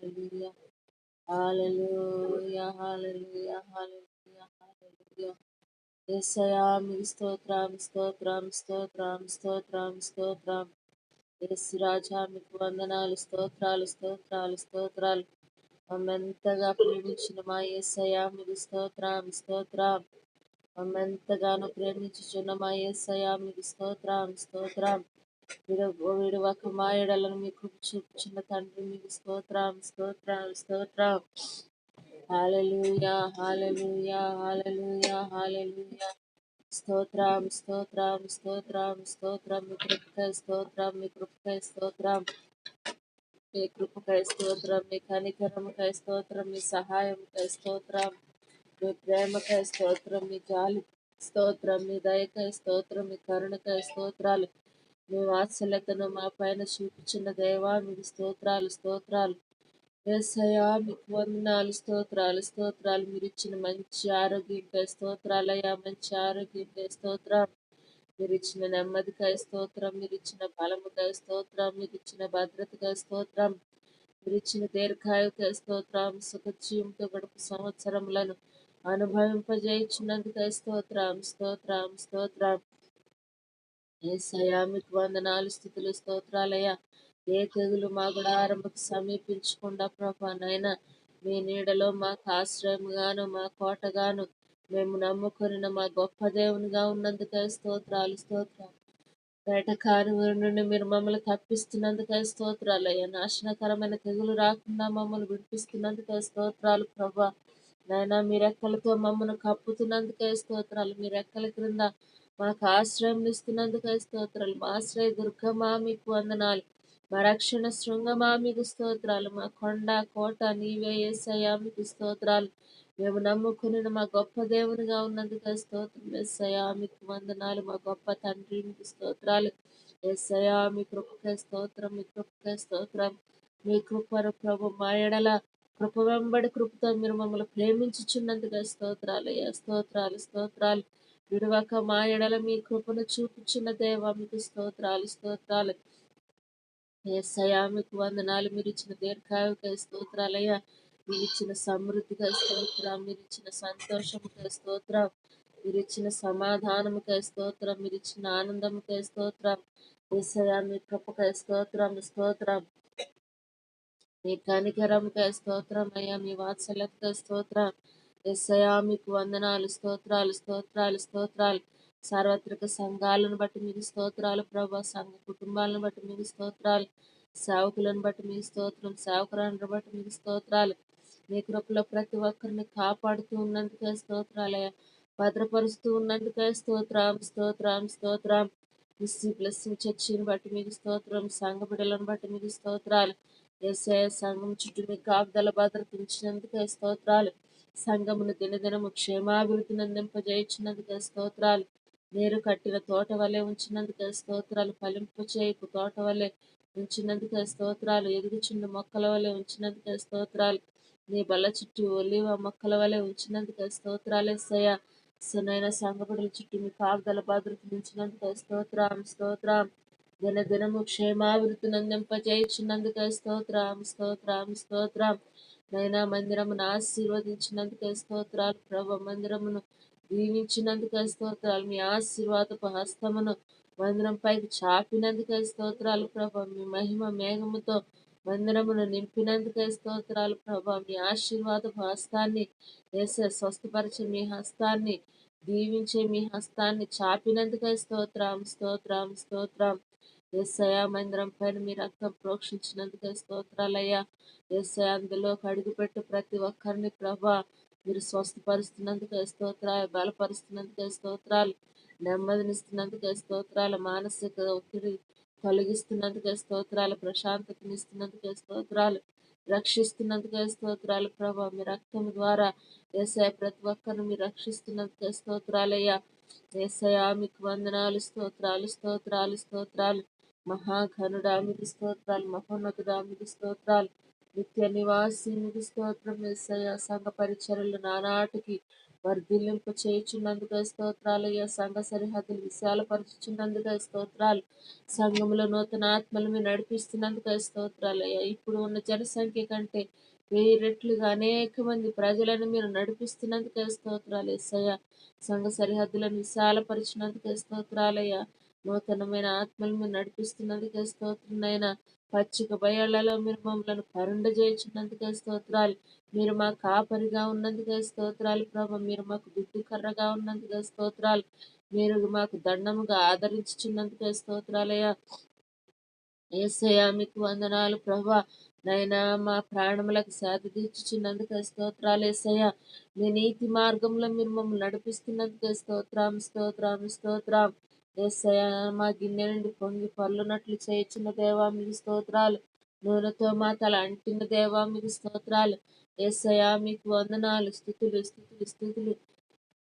hallelujah, hallelujah, hallelujah, hallelujah, hallelujah. యేసయ్యా మీకు స్తోత్రం స్తోత్రం స్తోత్రం స్తోత్రం స్తోత్రం. యేసు రాజా మీకు వందనాలు స్తోత్రాలు స్తోత్రాలు స్తోత్రాలు. మమ్మెంతగా ప్రేమించిన మా యేసయ్యా మీకు స్తోత్రం స్తోత్రం. మమ్మెంతగానో ప్రేమించుచున్న మా యేసయ్యా మీకు స్తోత్రం స్తోత్రం. విడువక మా ఎడలను మీకు చూపుచున్న తండ్రి మీకు స్తోత్రం స్తోత్రం స్తోత్రం. హల్లెలూయా హల్లెలూయా హల్లెలూయా హల్లెలూయా. స్తోత్రం స్తోత్రం స్తోత్రం స్తోత్రం. మీ కృపకై స్తోత్రం మీ కృపకై స్తోత్రం మీ కృపకై స్తోత్రం మీ కనికరముకై స్తోత్రం మీ సహాయముకై స్తోత్రం మీ ప్రేమకై స్తోత్రం మీ జాలి స్తోత్రం మీ దయకై స్తోత్రం మీ కరుణకై స్తోత్రాలు. మీ వాత్సల్యతను మా పైన చూపుచున్న దేవా మీకు స్తోత్రాలు స్తోత్రాలు. యేసయ్యా మీకు వందనాలు స్తోత్రాలు స్తోత్రాలు. మీరు ఇచ్చిన మంచి ఆరోగ్యంకై స్తోత్రాలయ్యా మంచి ఆరోగ్యంకై స్తోత్రం. మీరు ఇచ్చిన నెమ్మదికై స్తోత్రం మీరు ఇచ్చిన బలముకై స్తోత్రం మీరు ఇచ్చిన భద్రతకై స్తోత్రం మీరు ఇచ్చిన దీర్ఘాయుకై స్తోత్రం. సుఖజీవంతో గడుపు సంవత్సరములను అనుభవింపజేయుచున్నందుకై స్తోత్రం స్తోత్రం స్తోత్రం. యేసయ్యా మీకు వందనాలు స్తుతులు స్తోత్రాలయ్యా. ఏ తెగులు మా గుడారముకు సమీపించకుండా ప్రభా నైనా మీ నీడలో మాకు ఆశ్రయముగాను మా కోటగాను మేము నమ్ముకొనిన మా గొప్ప దేవునిగా ఉన్నందుకై స్తోత్రాలు స్తోత్రాలు. వేటకాని ఊరి నుండి మీరు మమ్మల్ని తప్పిస్తున్నందుకై స్తోత్రాలయ్యా. నాశనకరమైన తెగులు రాకుండా మమ్మల్ని విడిపిస్తున్నందుకై స్తోత్రాలు ప్రభా నైనా మీ రెక్కలతో మమ్మల్ని కప్పుతున్నందుకై స్తోత్రాలు. మీ రెక్కల క్రింద మాకు ఆశ్రయం ఇస్తున్నందుకై స్తోత్రాలు. మా ఆశ్రయ దుర్గమా మీకు వందనాలు. మా రక్షణ శృంగమా మీకు స్తోత్రాలు. మా కొండ కోట నీవే యేసయ్యా మీకు స్తోత్రాలు. మేము నమ్ముకుని మా గొప్ప దేవునిగా ఉన్నందుకై స్తోత్రం యేసయ్యా మీకు వందనాలు. మా గొప్ప తండ్రి మీకు స్తోత్రాలు యేసయ్యా మీ కృపకై స్తోత్రం మీ కృపకై స్తోత్రం. మీ కృపను ప్రభు మా ఎడల కృప వెంబడి కృపతో మీరు మమ్మల్ని ప్రేమించుచున్నందుకై స్తోత్రాలు అయ్యా స్తోత్రాలు స్తోత్రాలు. విడువక మా ఎడల మీ కృపను చూపుచున్న దేవా మీకు స్తోత్రాలు స్తోత్రాలు. యేసయ్యా మీకు వందనాలు. మీరు ఇచ్చిన దీర్ఘాయుకై స్తోత్రాలయ్యా. మీరు ఇచ్చిన సమృద్ధికై స్తోత్రం మీరు ఇచ్చిన సంతోషముకై స్తోత్రం మీరు ఇచ్చిన సమాధానముకై స్తోత్రం మీరు ఇచ్చిన ఆనందముకై స్తోత్రం. యేసయ్యా మీ కృపకై స్తోత్రం స్తోత్రం. మీ కనికరముకై స్తోత్రం అయ్యా మీ వాత్సల్యతకై స్తోత్రం. యేసయ్యా మీకు వందనాలు స్తోత్రాలు స్తోత్రాలు స్తోత్రాలు. సార్వత్రిక సంఘాలను బట్టి మీకు స్తోత్రాలు ప్రభా. సంఘ కుటుంబాలను బట్టి మీకు స్తోత్రాలు. సేవకులను బట్టి మీకు స్తోత్రం సేవకులను బట్టి మీకు స్తోత్రాలు. మీ కృపలో ప్రతి ఒక్కరిని కాపాడుతూ ఉన్నందుకే స్తోత్రాలయ్యా. భద్రపరుస్తూ ఉన్నందుకే స్తోత్రం స్తోత్రం స్తోత్రం. బ్లెస్సింగ్ చర్చిని బట్టి మీకు స్తోత్రం. సంఘ బిడ్డలను బట్టి మీకు స్తోత్రాలు. యేసయ్య సంఘం చుట్టూ మీ కాపుదల భద్రత ఉంచినందుకే స్తోత్రాలు. సంఘమును దినదినము క్షేమాభివృద్ధి నందింపజేయించినందుకే స్తోత్రాలు. నీరు కట్టిన తోట వలె ఉంచినందుకే స్తోత్రాలు. ఫలింపు చేయకు తోట వలె ఉంచినందుకే స్తోత్రాలు. ఎదుగుచున్న మొక్కల వలె ఉంచినందుకే స్తోత్రాలు. నీ బల్ల చుట్టూ ఒలివ మొక్కల వలె ఉంచినందుకే స్తోత్రాలు యేసయ్య. సనైన సంఘపడుల చుట్టూ మీ కాపుదల భద్రత ఉంచినందుకే స్తోత్రం స్తోత్రం. దినదినము క్షేమాభివృద్ధి నందింపజేయుచున్నందుకే స్తోత్రం స్తోత్రం స్తోత్రం. నైనా మందిరమును ఆశీర్వదించినందుకే స్తోత్రాలు ప్రభు. మందిరమును దీవించినందుకే స్తోత్రాలు. మీ ఆశీర్వాదపు హస్తమును మందిరం పైకి చాపినందుకే స్తోత్రాలు ప్రభు. మీ మహిమ మేఘముతో మందిరమును నింపినందుకే స్తోత్రాలు ప్రభు. మీ ఆశీర్వాదపు హస్తాన్ని వేసే స్వస్థపరిచే మీ హస్తాన్ని దీవించే మీ హస్తాన్ని చాపినందుకే స్తోత్రం స్తోత్రం స్తోత్రం. యేసయ్య మందిరం పైన మీ రక్తం ప్రోక్షించినందుకే స్తోత్రాలయ్యా. యేసయ్య అందులో అడుగుపెట్టు ప్రతి ఒక్కరిని ప్రభా మీరు స్వస్థపరుస్తున్నందుకే స్తోత్రాలు. బలపరుస్తున్నందుకే స్తోత్రాలు. నెమ్మదినిస్తున్నందుకే స్తోత్రాలు. మానసిక ఒత్తిడి తొలగిస్తున్నందుకే స్తోత్రాలు. ప్రశాంతతనిస్తున్నందుకే స్తోత్రాలు. రక్షిస్తున్నందుకే స్తోత్రాలు ప్రభా. మీ రక్తం ద్వారా యేసయ్య ప్రతి ఒక్కరిని మీరు రక్షిస్తున్నందుకే స్తోత్రాలయ్యా. యేసయ్య మీకు వందనాలు స్తోత్రాలు స్తోత్రాలు స్తోత్రాలు. మహాఘనుడా మీకు స్తోత్రాలు. మహోన్నతుడా మీకు స్తోత్రాలు. నిత్య నివాసి మీకు స్తోత్రం యేసయ్య. సంఘ పరిచర్యలు నానాటికి వర్ధిల్లింప చేయుచున్నందుకు స్తోత్రాలయ్యా. సంఘ సరిహద్దులు విశాలపరచుచున్నందుకు స్తోత్రాలు. సంఘములో నూతన ఆత్మలు మీరు నడిపిస్తున్నందుకు స్తోత్రాలయ్యా. ఇప్పుడు ఉన్న జనసంఖ్య కంటే 1000 రెట్లుగా అనేక మంది ప్రజలను మీరు నడిపిస్తున్నందుకు స్తోత్రాలు యేసయ్యా. సంఘ సరిహద్దులను విశాలపరిచినందుకు స్తోత్రాలయ్యా. నూతనమైన ఆత్మలు మీరు నడిపిస్తున్నందుకు స్తోత్రంనైనా. పచ్చిక బయళ్లలో మీరు మమ్మల్ని పరుండజేయుచున్నందుకే స్తోత్రాలు. మీరు మా కాపరిగా ఉన్నందుకే స్తోత్రాలు ప్రభా. మీరు మాకు దుడ్డు కర్రగా ఉన్నందుకే స్తోత్రాలు. మీరు మాకు దండముగా ఆదరించుచున్నందుకే స్తోత్రాలయ్యా. యేసయ్యా మీకు వందనాలు ప్రభా. నైనా మా ప్రాణములకు సేద తీర్చుచున్నందుకే స్తోత్రాలు యేసయ్యా. మీ నీతి మార్గంలో మీరు మమ్మల్ని నడిపిస్తున్నందుకే స్తోత్రం స్తోత్రం స్తోత్రం. యేసయ్యా మా గిన్నె నుండి పొంగి పల్లునట్లు చేయుచున్న దేవా మీకు స్తోత్రాలు. నూనెతో మా తల అంటిన దేవా మీకు స్తోత్రాలు. యేసయ్యా మీకు వందనాలు, స్తుతులు స్తుతులు స్తుతులు.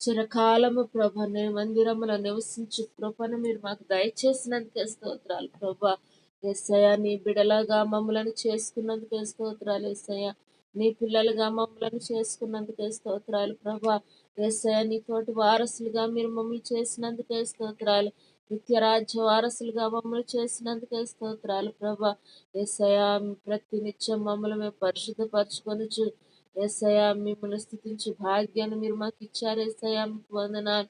చిరకాలము ప్రభ నీ మందిరములో నివసించు కృపను మీరు మాకు దయచేసినందుకే స్తోత్రాలు ప్రభా. యేసయ్యా నీ బిడలగా మమ్మలను చేసుకున్నందుకే స్తోత్రాలు యేసయ్యా. నీ పిల్లలుగా మమ్మలను చేసుకున్నందుకే స్తోత్రాలు ప్రభా. యేసయ్యా నీ తోటి వారసులుగా మీరు మమ్మల్ని చేసినందుకే స్తోత్రాలు. నిత్య రాజ్య వారసులుగా మమ్మల్ని చేసినందుకే స్తోత్రాలు ప్రభా. యేసయ్యా ప్రతి నిత్యం మమ్మల్ని మేము పరిశుద్ధపరచుకొనుచు యేసయ్యా మిమ్మల్ని స్తుతించు భాగ్యాన్ని మీరు మాకు ఇచ్చారు యేసయ్యా మీకు వందనాలు.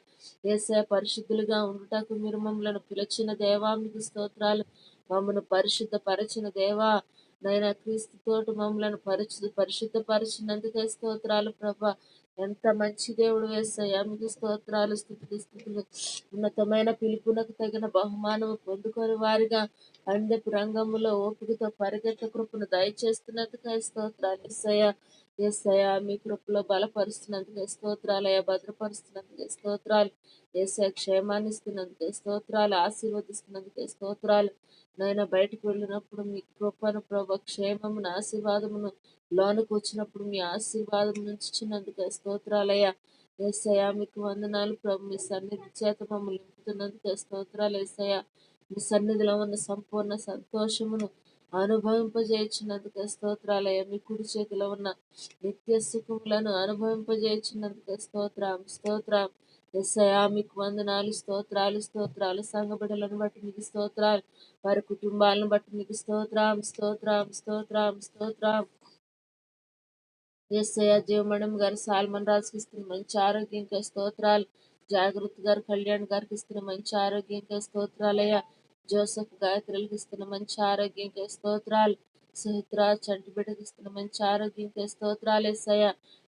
యేసయ్యా పరిశుద్ధులుగా ఉండుటకు మీరు మమ్మల్ని పిలిచిన దేవా మీకు స్తోత్రాలు. మమ్మల్ని పరిశుద్ధపరచిన దేవా నైనా క్రీస్తుతోటి మమ్మల్ని పరిశుద్ధపరిచినందుకే స్తోత్రాలు ప్రభా. ఎంత మంచి దేవుడు యేసయ్యా మీకు స్తోత్రాలు స్తుతులు స్తుతులు. ఉన్నతమైన పిలుపునకు తగిన బహుమానం పొందుకొని వారిగా అందపు రంగములో ఓపికతో పరిగెత్త కృపను దయచేస్తున్నందుకే స్తోత్రాలు యేసయ్యా. యేసయ్యా మీ కృపలో బలపరుస్తున్నందుకే స్తోత్రాలయ్యా. భద్రపరుస్తున్నందుకే స్తోత్రాలు యేసయ్యా. క్షేమాన్ని ఇస్తున్నందుకే స్తోత్రాలు. ఆశీర్వదిస్తున్నందుకే స్తోత్రాలు. నాయన బయటకు వెళ్ళినప్పుడు మీ కృపను ప్రభు క్షేమమును ఆశీర్వాదమును లోనికి వచ్చినప్పుడు మీ ఆశీర్వాదం నుంచినందుకే స్తోత్రాలయ్యా. యేసయ్యా మీకు వందనాలు ప్రభు. మీ సన్నిధి చేత మమ్మల్ని నింపుతున్నందుకే స్తోత్రాలు యేసయ్యా. మీ సన్నిధిలో ఉన్న సంపూర్ణ సంతోషమును అనుభవింపజేయించినందుకే స్తోత్రాలయ్యా. మీ కుడి చేతిలో ఉన్న నిత్య సుఖములను అనుభవింపజేయించినందుకే స్తోత్రం స్తోత్రం. యేసయ్యా మీకు వందనాలు స్తోత్రాలు స్తోత్రాలు. సంఘ బిడ్డలను బట్టి మీకు స్తోత్రాలు. వారి కుటుంబాలను బట్టి మీకు స్తోత్రం స్తోత్రం స్తోత్రం స్తోత్రం. యేసయ్య జీవమణం గారు సాల్మన్ రాజుకి ఇస్తున్న మంచి ఆరోగ్యంకే స్తోత్రాలు. జాగృతి గారు కళ్యాణ్ గారికి ఇస్తున్న మంచి ఆరోగ్యంకే స్తోత్రాలయ్యా. జోసెఫ్ గాయత్రులకు ఇస్తున్న మంచి ఆరోగ్యంకే స్తోత్రాలు. సుహిత్ర చంటి బిడ్డకి ఇస్తున్న మంచి ఆరోగ్యంకే స్తోత్రాలు యేసయ్య.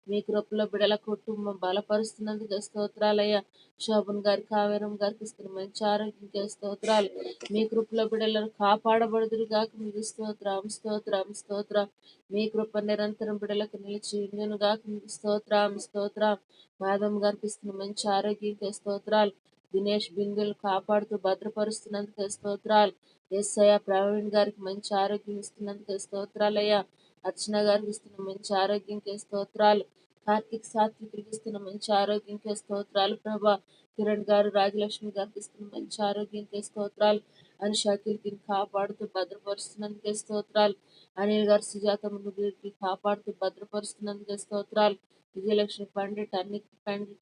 మీ కృపలో బిడల కుటుంబం బలపరుస్తున్నందుకే స్తోత్రాలయ్యా. శోభన్ గారి కావేరం గారికి ఇస్తున్న మంచి ఆరోగ్యంకే స్తోత్రాలు. మీ కృపలో బిడలను కాపాడబడుదురు గాక మీకు స్తోత్రం స్తోత్రం స్తోత్రం. మీ కృప నిరంతరం బిడలకు నిలిచి ఉండునుగాక మీకు స్తోత్రం స్తోత్రం. మాధవ్ గారికి ఇస్తున్న మంచి ఆరోగ్యంకే స్తోత్రాలు. దినేష్ బిందులు కాపాడుతూ భద్రపరుస్తున్నందుకే స్తోత్రాలు. యేసయ్య ప్రవీణ్ గారికి మంచి ఆరోగ్యం ఇస్తున్నందుకే స్తోత్రాలయ్యా. అర్చన గారికి ఇస్తున్న మంచి ఆరోగ్యంకే స్తోత్రాలు. కార్తిక్ సాత్వికులకు ఇస్తున్న మంచి ఆరోగ్యంకే స్తోత్రాలు ప్రభా. కిరణ్ గారు రాజలక్ష్మి గారికి ఇస్తున్న మంచి ఆరోగ్యంకే స్తోత్రాలు. అనుషాకిల్కి కాపాడుతూ భద్రపరుస్తున్నందుకే స్తోత్రాలు. అనిల్ గారు సుజాత ముందుకి కాపాడుతూ భద్రపరుస్తున్నందుకే స్తోత్రాలు. విజయలక్ష్మి పండిట్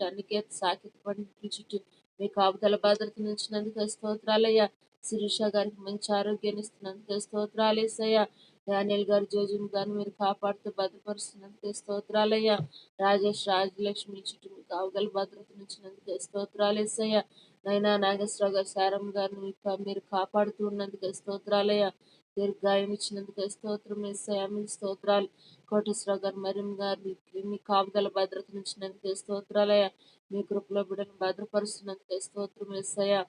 అనికేత్ సాకిత్ పండిట్ చుట్టూ మీ కాపుదల భద్రత నుంచినందుకే స్తోత్రాలయ్యా. శిరీష గారికి మంచి ఆరోగ్యాన్ని ఇస్తున్నందుకే స్తోత్రాలు యేసయ్యా. డానియల్ గారు జోజుమ్ గారిని మీరు కాపాడుతూ భద్రపరుస్తున్నందుకే స్తోత్రాలయ్యా. రాజేష్ రాజలక్ష్మి చుట్టూ మీ కాపుదల భద్రత నుంచినందుకే స్తోత్రాలు యేసయ్యా. నైనా నాగేశ్వరరావు గారు శారమ్మ గారిని మీరు కాపాడుతూ ఉన్నందుకే స్తోత్రాలయ్యా. దీర్ఘాయం ఇచ్చినందుకే స్తోత్రం యేసయ్యా మీకు స్తోత్రాలు. కోటేశ్వరరావు గారు మరియం గారు మీ కాపుదల భద్రత నుంచినందుకే స్తోత్రాలయ్యా. మీ కృపలో బిడ్డను భద్రపరుస్తున్నందుకే స్తోత్రం యేసయ్యా.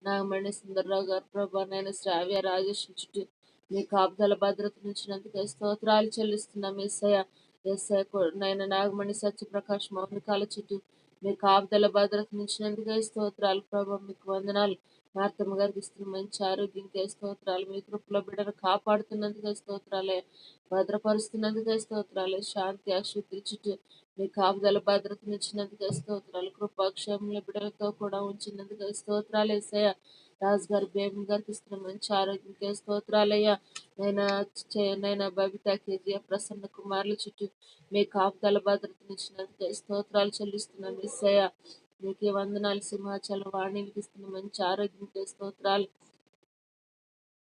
నాగమణి సుందర్రావు గారు ప్రభా నైనా శ్రావ్య రాజేష్ చుట్టూ మీ కాపుదల భద్రత నుంచినందుకే స్తోత్రాలు చెల్లిస్తున్నాం యేసయ్యా. యేసయ్య నైనా నాగమణి సత్యప్రకాష్ మౌనికాల చుట్టూ మీ కాపుదల భద్రత నుంచినందుకే స్తోత్రాలు ప్రభా మీకు వందనాలు. మార్తమ్మ గారికి ఇస్తున్న మంచి ఆరోగ్యంకే స్తోత్రాలు. మీ కృపలో బిడ్డను కాపాడుతున్నందుకే స్తోత్రాలే. భద్రపరుస్తున్నందుకే స్తోత్రాలు. శాంతి అశ్వతి చుట్టూ మీ కాపుదల భద్రతను ఇచ్చినందుకే స్తోత్రాలు. కృపాక్షేమంలో బిడ్డలతో కూడా ఉంచినందుకే స్తోత్రాలు యేసయ్య. రాజు గారి బేబీ గారికి ఇస్తున్న మంచి ఆరోగ్యంకే స్తోత్రాలయ్యా. నైనా బబిత కేజీ ప్రసన్న కుమారుల చుట్టూ మీ కాపుదల భద్రతనిచ్చినందుకే స్తోత్రాలు చెల్లిస్తున్నాం యేసయ్య. మీకే వందనాలు. సింహాచలం వాణికి ఇస్తున్న మంచి ఆరోగ్యంకే స్తోత్రాలు.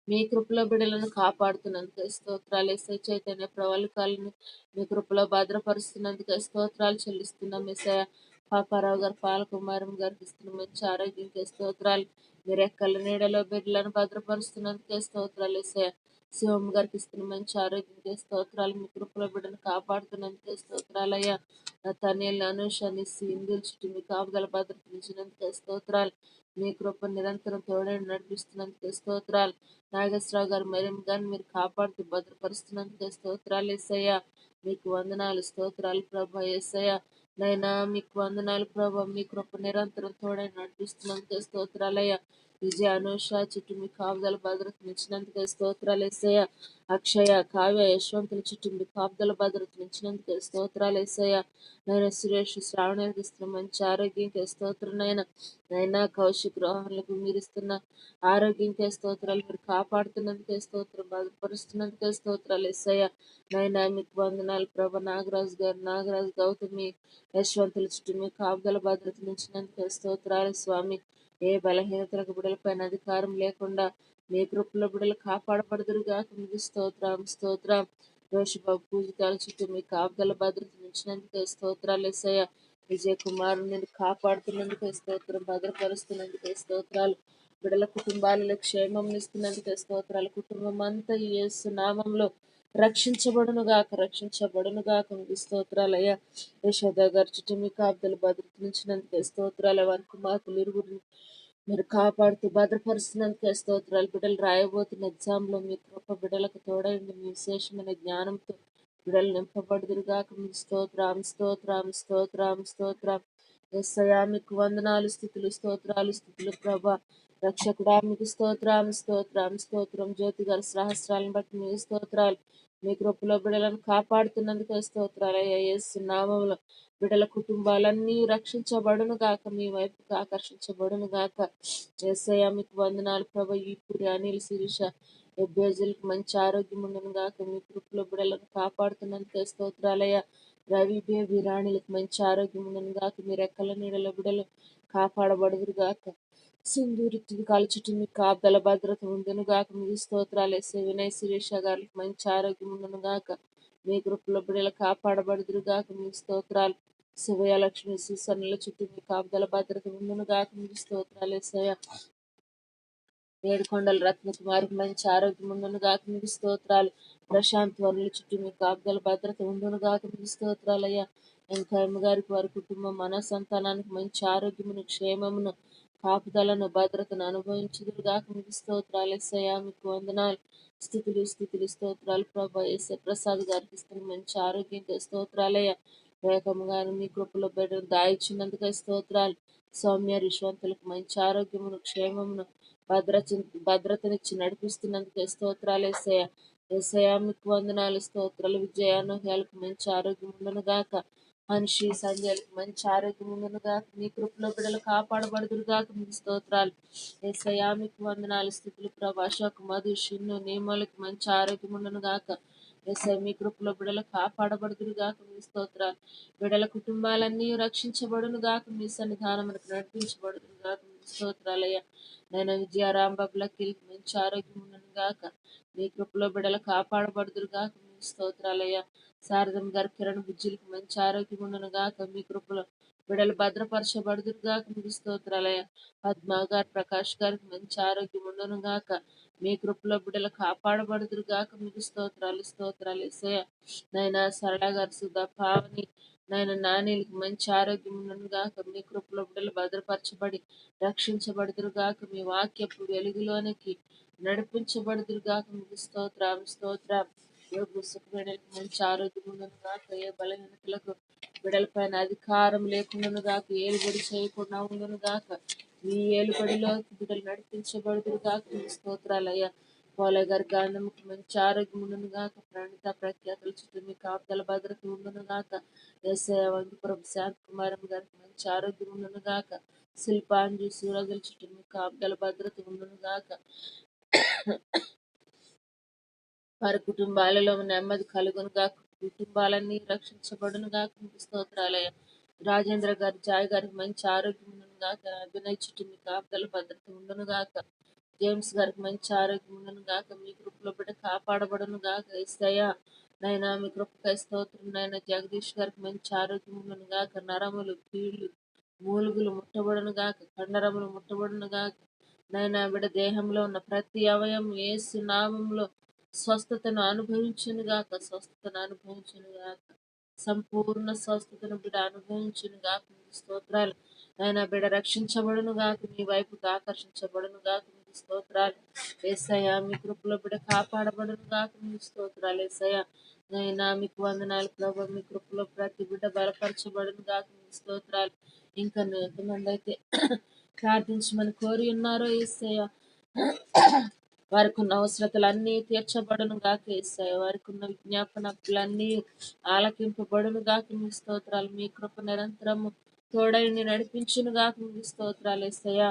మీ కృపలో బిడ్డలను కాపాడుతున్నందుకు స్తోత్రాలు. యేసయ్య. చైతన్య ప్రవాళికాలను మీ కృపలో భద్రపరుస్తున్నందుకు స్తోత్రాలు చెల్లిస్తున్నాం యేసయ్య. పాపారావు గారు పాలకుమారం గారికి ఇస్తున్న మంచి ఆరోగ్యంకే స్తోత్రాలు. మీరు ఎక్కల నీడలో బిడ్డలను భద్రపరుస్తున్నందుకే స్తోత్రాలు యేసయ్య. శివమ్మ గారికి ఇస్తున్న మంచి ఆరోగ్యంకే స్తోత్రాలు. మీ కృపలో బిడ్డను కాపాడుతున్నందుకే స్తోత్రాలయ్యా. తనేళ్ళు అనూష నిస్సి ఇందుల చుట్టూ మీ కాపుదల భద్రతనిచ్చినందుకే స్తోత్రాలు. మీ కృప నిరంతరం తోడని నడిపిస్తున్నందుకే స్తోత్రాలు. నాగేశ్వరరావు గారు మరిం గారిని మీరు కాపాడుతూ భద్రపరుస్తున్నందుకే స్తోత్రాలు యేసయ్య. మీకు వందనాలు స్తోత్రాలు ప్రభా యేసయ్య. నైనా మీకు వందనాలు ప్రభా. మీ కృప నిరంతరం తోడని నడిపిస్తున్నందుకే స్తోత్రాలయ్యా. విజయ అనూష చుట్టూ మీ కాపుదల భద్రతనిచ్చినందుకే స్తోత్రాలు యేసయ్య. అక్షయ కావ్య యశ్వంతుల చుట్టూ మీ కాపుదల భద్రతనిచ్చినందుకే స్తోత్రాలు యేసయ్య. నైనా సురేష్ శ్రావణానికి ఇస్తున్న మంచి ఆరోగ్యంకే స్తోత్రం నైనా కౌశిక్ రోహన్లకు మీరు ఇస్తున్న ఆరోగ్యంకే స్తోత్రాలు. మీరు కాపాడుతున్నందుకే స్తోత్రం, భద్రపరుస్తున్నందుకే స్తోత్రాలు యేసయ్య. నైనా మీకు వందనాలు ప్రభ. నాగరాజు గౌతమి యశ్వంతుల చుట్టూ మీ కాపుదల భద్రతనిచ్చినందుకే స్తోత్రాలు స్వామి. ఏ బలహీనతలకు బిడలపైన అధికారం లేకుండా మీ కృపలో బిడలు కాపాడబడుదురుగా. మీకు స్తోత్రం. రోషిబాబు పూజితాల చుట్టూ మీ కాపుదల భద్రతనిచ్చినందుకే స్తోత్రాలు యేసయ్య. విజయ్ కుమార్ నేను కాపాడుతున్నందుకే స్తోత్రం, భద్రపరుస్తున్నందుకే స్తోత్రాలు. బిడల కుటుంబాలలో క్షేమం ఇస్తున్నందుకే స్తోత్రాలు. కుటుంబం అంతా ఈ యేసు నామంలో రక్షించబడునుగాక. మీకు స్తోత్రాలయ్యా. యశోద గారి చుట్టూ మీ కాపుదల భద్రతనిచ్చినందుకే స్తోత్రాలు. వారి కుమార్తెలు ఇరుగురిని మీరు కాపాడుతూ భద్రపరుస్తున్నందుకే స్తోత్రాలు. బిడ్డలు రాయబోతున్న ఎగ్జామ్లో మీ కృప బిడ్డలకు తోడైంది. మీ విశేషమైన జ్ఞానంతో బిడ్డలు నింపబడుదురుగాక. మీకు స్తోత్రం. యేసయ్యా మీకు వందనాలు, స్థుతులు ప్రభా. రక్షకుడా మీకు స్తోత్రం. జ్యోతి గారి సహస్రాలను బట్టి మీ స్తోత్రాలు. మీ కృపలో బిడ్డలను కాపాడుతున్నందుకే స్తోత్రాలు అయ్యా. యేసు నామములో బిడ్డల కుటుంబాలన్నీ రక్షించబడును గాక, మీ వైపుకు ఆకర్షించబడును గాక. యేసయ్యా మీకు వందనాలు ప్రభా. ఈ పురి అనిల్ శిరీష ఎబ్బేజులకు మంచి ఆరోగ్యం ఉండను గాక. మీ కృపలో బిడ్డలను కాపాడుతున్నందుకే స్తోత్రాలయ్యా. రవి బేబీ రాణిలకు మంచి ఆరోగ్యం ఉండను గాక. మీ రెక్కల నీడలో బిడ్డలు కాపాడబడుదురు గాక. సింధూరి కాలు చుట్టూ మీ కాపుదల భద్రత ఉండును గాక. మీ స్తోత్రాలు యేసే. వినయ్ శిరీష గారికి మంచి ఆరోగ్యం ఉండను గాక. మీ కృపలో బిడ్డలు కాపాడబడుదురు గాక. మీ స్తోత్రాలు. శివయ లక్ష్మి సుసన్నుల చుట్టూ మీ కాపుదల భద్రత ఉండును గాక. మీ స్తోత్రాలు యేసయ్య. ఏడుకొండల రత్నకుమారికి మంచి ఆరోగ్యం ఉండును గాక. మీకు స్తోత్రాలు. ప్రశాంత్ వరుల చుట్టూ మీ కాపుదల భద్రత ఉండును గాక. మీకు స్తోత్రాలయ్యా. వెంకయ్యమ్మ గారికి వారి కుటుంబం మన సంతానానికి మంచి ఆరోగ్యమును, క్షేమమును, కాపుదలను, భద్రతను అనుభవించుదురు గాక. మీకు స్తోత్రాలు యేసయ్యా. మీకు వందనాలు, స్తోత్రాలు ప్రభా. యేసే ప్రసాద్ గారికి ఇస్తున్న మంచి ఆరోగ్యంగా స్తోత్రాలయ్యా. రేఖమ్మ గారు మీ కృపలో బిడ్డను దాయిచ్చినందుకే స్తోత్రాలు. సౌమ్య రిశ్వంతులకు మంచి ఆరోగ్యమును, క్షేమమును, భద్రతనిచ్చి నడిపిస్తున్నందుకే స్తోత్రాలు యేసయ్య. యేసయ్య మీకు వందనాలు, స్తోత్రాలు. విజయానుహేలకు మంచి ఆరోగ్యం ఉండును గాక. మనిషి సంధ్యలకు మంచి ఆరోగ్యం ఉండును గాక. మీ కృపలో బిడ్డలు కాపాడబడుదురు గాక. మీకు స్తోత్రాలు యేసయ్య. మీకు వందనాలు, స్థుతులు ప్రభా. అశోక్ మధు షిన్ను నియమాలకు మంచి ఆరోగ్యం ఉండును గాక. యేసయ్య మీ కృపలో బిడ్డలు కాపాడబడుదురు గాక. మీ స్తోత్రాలు. బిడ్డల కుటుంబాలన్నీ రక్షించబడును గాక. మీ సన్నిధానమునకు నడిపించబడుదురు గాక. మీ స్తోత్రాలయ్యా. నేను విజయారాంబాబులకి మంచి ఆరోగ్యం ఉండను గాక. మీ కృపలో బిడ్డలు కాపాడబడుదురు గాక. మీ స్తోత్రాలయ్యా. శారదం గారి కిరణ్ బుజ్జిలకు మంచి ఆరోగ్యం ఉండను గాక. మీ కృపలో బిడ్డలు భద్రపరచబడుదురు గాక. మీకు స్తోత్రాలయ్యా. పద్మ గారు ప్రకాష్ గారికి మంచి ఆరోగ్యం ఉండను గాక. మీ కృపలో బిడ్డలు కాపాడబడుదురు గాక. మీకు స్తోత్రాలు యేసయ్య. నైనా సరళ గారు సుధా పావని నానీలకు మంచి ఆరోగ్యం ఉండను గాక. మీ కృపలో బిడ్డలు భద్రపరచబడి రక్షించబడుదురుగాక. మీ వాక్యపు వెలుగులోనికి నడిపించబడుదురుగాక. మీకు స్తోత్రం. యోగు సుఖమేడలకు మంచి ఆరోగ్యం ఉండను గాక. ఏ బలహీనతలకు బిడలపైన అధికారం లేకుండాను గాక. ఏలుబడి చేయకుండా ఉండును గాక. మీ ఏలుబడిలో బిడ్డలు నడిపించబడుదురుగాక. మీ స్తోత్రాలయ్యా. పోలే గారి గాంధముకు మంచి ఆరోగ్యం ఉండును గాక. ప్రణిత ప్రఖ్యాతుల చుట్టూ మీ కాపుదల భద్రత ఉండును గాక. ఏసయ వంశపురపు శాంతి కుమారం గారికి మంచి ఆరోగ్యం ఉండును గాక. శిల్పాంజు సూరజుల చుట్టూ మీ కాపుదల భద్రత ఉండును గాక. వారి కుటుంబాలలో నెమ్మది కలుగును గాక. కుటుంబాలన్నీ రక్షించబడును గాక. మీకు స్తోత్రాలయ. రాజేంద్ర గారి జాయ్ గారికి మంచి ఆరోగ్యం ఉండును గాక. అభినయ్ చుట్టూ మీ కాపుదల భద్రత ఉండును గాక. జేమ్స్ గారికి మంచి ఆరోగ్యం ఉండును గాక. మీ కృపలో బిడ్డ కాపాడబడును గాక. యేసయ్యా నైనా మీ కృపకై స్తోత్రం. నైనా జగదీష్ గారికి మంచి ఆరోగ్యం ఉండును గాక. నరములు కీళ్ళు మూలుగులు ముట్టబడును గాక. కండరములు ముట్టబడును గాక. నైనా బిడ్డ దేహంలో ఉన్న ప్రతి అవయం యేసు నామంలో స్వస్థతను అనుభవించును గాక. స్వస్థతను అనుభవించును గాక. సంపూర్ణ స్వస్థతను బిడ్డ అనుభవించును గాక. మీకు స్తోత్రాలు. ఆయన బిడ్డ రక్షించబడును గాక. మీ వైపుకు ఆకర్షించబడును గాక. మీకు స్తోత్రాలు. యేసయ్యా మీ కృపలో బిడ్డ కాపాడబడును గాక. మీకు స్తోత్రాలు. యేసయ్యా నైనా మీకు వందనాలు ప్రభు. మీ కృపలో ప్రతి బిడ్డ బలపరచబడును గాక. మీకు స్తోత్రాలు. ఇంకా ఎంతమంది అయితే ప్రార్థించమని కోరి ఉన్నారో యేసయ్యా వారికి ఉన్న అవసరతలన్నీ తీర్చబడును గాక. యేసయ్య వారికి ఉన్న విజ్ఞాపనలన్నీ ఆలకింపబడును గాక. మీ స్తోత్రాలు. మీ కృప నిరంతరము తోడైని నడిపించును గాక. మీ స్తోత్రాలు. యేసయ్య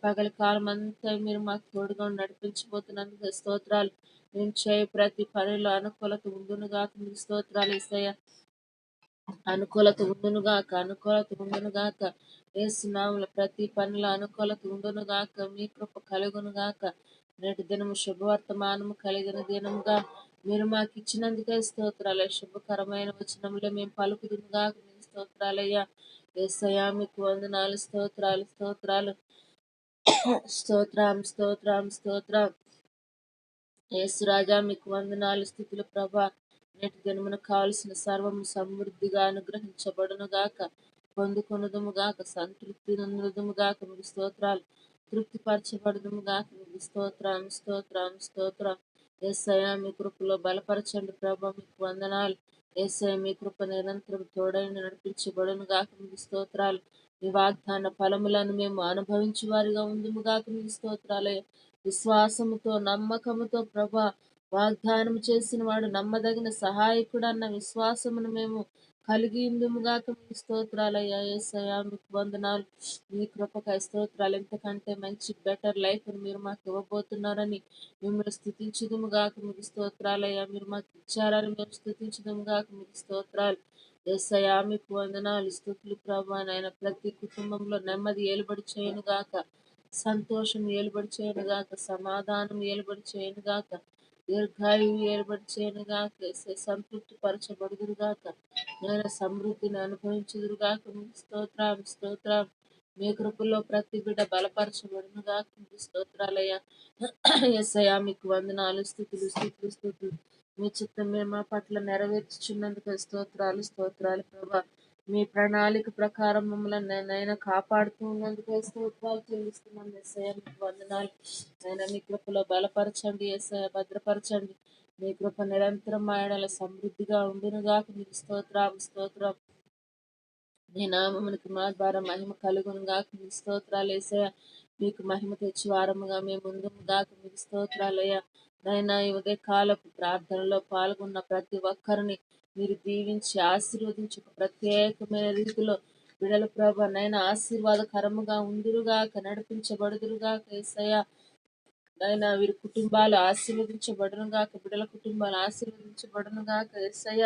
పగలి కాలం అంతా మీరు మాకు తోడుగా ఉండి నడిపించబోతున్నందుకు స్తోత్రాలు. నేను చేయ ప్రతి పనిలో అనుకూలత ఉండును గాక. మీ స్తోత్రాలు. యేసయ్య అనుకూలత ఉండును గాక. అనుకూలత ఉండును గాక. యేసునామములో ప్రతి పనిలో అనుకూలత ఉండును గాక. మీ కృప కలుగును గాక. నేటి దినము శుభవర్తమానము కలిగిన దినముగా మీరు మాకు ఇచ్చినందుకే స్తోత్రాలు. శుభకరమైన వచనములే మేము పలుకుదుము గాక. మీకు స్తోత్రాలయ్యా. యేసయ్యా మీకు వందనాలు. స్తోత్రాలు స్తోత్రాలు స్తోత్రం స్తోత్రం స్తోత్రం. యేసురాజా మీకు వందనాలు స్థుతులు ప్రభా. నేటి దినమున కావలసిన సర్వము సమృద్ధిగా అనుగ్రహించబడును గాక. పొందుకొనుదుము గాక. సంతృప్తి నొందుదుము గాక. మీకు స్తోత్రాలు. తృప్తిపరచబడుదుము గాక. మీకు స్తోత్రం స్తోత్రం స్తోత్రం. యేసయ్యా మీ కృపలో బలపరచండి ప్రభా. మీకు వందనాలు. యేసయ్య మీ కృప నిరంతరం తోడైన నడిపించబడును గాక. మీకు స్తోత్రాలు. మీ వాగ్దాన ఫలములను మేము అనుభవించు వారిగా ఉందుము గాక. మీకు స్తోత్రాలే. విశ్వాసముతో నమ్మకముతో ప్రభా వాగ్దానం చేసిన వాడు నమ్మదగిన సహాయకుడు అన్న విశ్వాసమును మేము కలిగి ఉందుముగాక. మీ స్తోత్రాలయ్యా. యేసయ్యా మీకు వందనాలు. మీ కృపకై స్తోత్రాలు. ఎంతకంటే మంచి బెటర్ లైఫ్ మీరు మాకు ఇవ్వబోతున్నారని మిమ్మల్ని స్థుతించుదుముగాక. మీకు స్తోత్రాలయ్యా. మీరు మాకు ఇచ్చారని మేము స్థుతించుదుముగాక. మీకు స్తోత్రాలు. యేసయ్యా మీకు వందనాలు స్తుతులు ప్రభా. నాయన ప్రతి కుటుంబంలో నెమ్మది ఏలుబడి చేయను గాక. సంతోషం ఏలుబడి చేయను గాక. సమాధానం ఏలుబడి చేయను గాక. దీర్ఘాయువు ఏలుబడి చేయను గాక. సంతృప్తి పరచబడుదురు గాక. నేను సమృద్ధిని అనుభవించుదురు గాక. మీకు స్తోత్రం స్తోత్రం. మీ కృపలో ప్రతి బిడ్డ బలపరచబడును గాక. మీకు స్తోత్రాలయ్యా. యేసయ్యా మీకు వందనాలు స్తుతులు స్తుతులు స్తుతులు. మీ చిత్తమే మా పట్ల నెరవేర్చుచున్నందుకు స్తోత్రాలు స్తోత్రాలు ప్రభా. మీ ప్రణాళిక ప్రకారం మమ్మల్ని నైనా కాపాడుతూ ఉన్నందుకు స్తోత్రాలు చెల్లిస్తున్నాను. యేసయ్య మీకు వందనాలు. నైనా మీ కృపలో బలపరచండి. యేసయ్య భద్రపరచండి. మీ కృప నిరంతరం మా ఎడల సమృద్ధిగా ఉండునుగాక. మీకు స్తోత్రం స్తోత్రం. మీ నామమునికి మా ద్వారా మహిమ కలుగును గాక. మీకు స్తోత్రాలు యేసయ్య. మీకు మహిమ తెచ్చి వారముగా మేము ముందుము గాక. మీకు స్తోత్రాలయ్యా. నైనా ఈ ఉదయ కాలపు ప్రార్థనలో పాల్గొన్న ప్రతి ఒక్కరిని మీరు దీవించి ఆశీర్వదించి ఒక ప్రత్యేకమైన రీతిలో బిడల ప్రభ నైనా ఆశీర్వాదకరముగా ఉందిరుగాక. నడిపించబడుదురుగాక. యేసయ్య నైనా వీరి కుటుంబాలు ఆశీర్వదించబడును గాక. బిడల కుటుంబాలు ఆశీర్వదించబడును గాక. యేసయ్య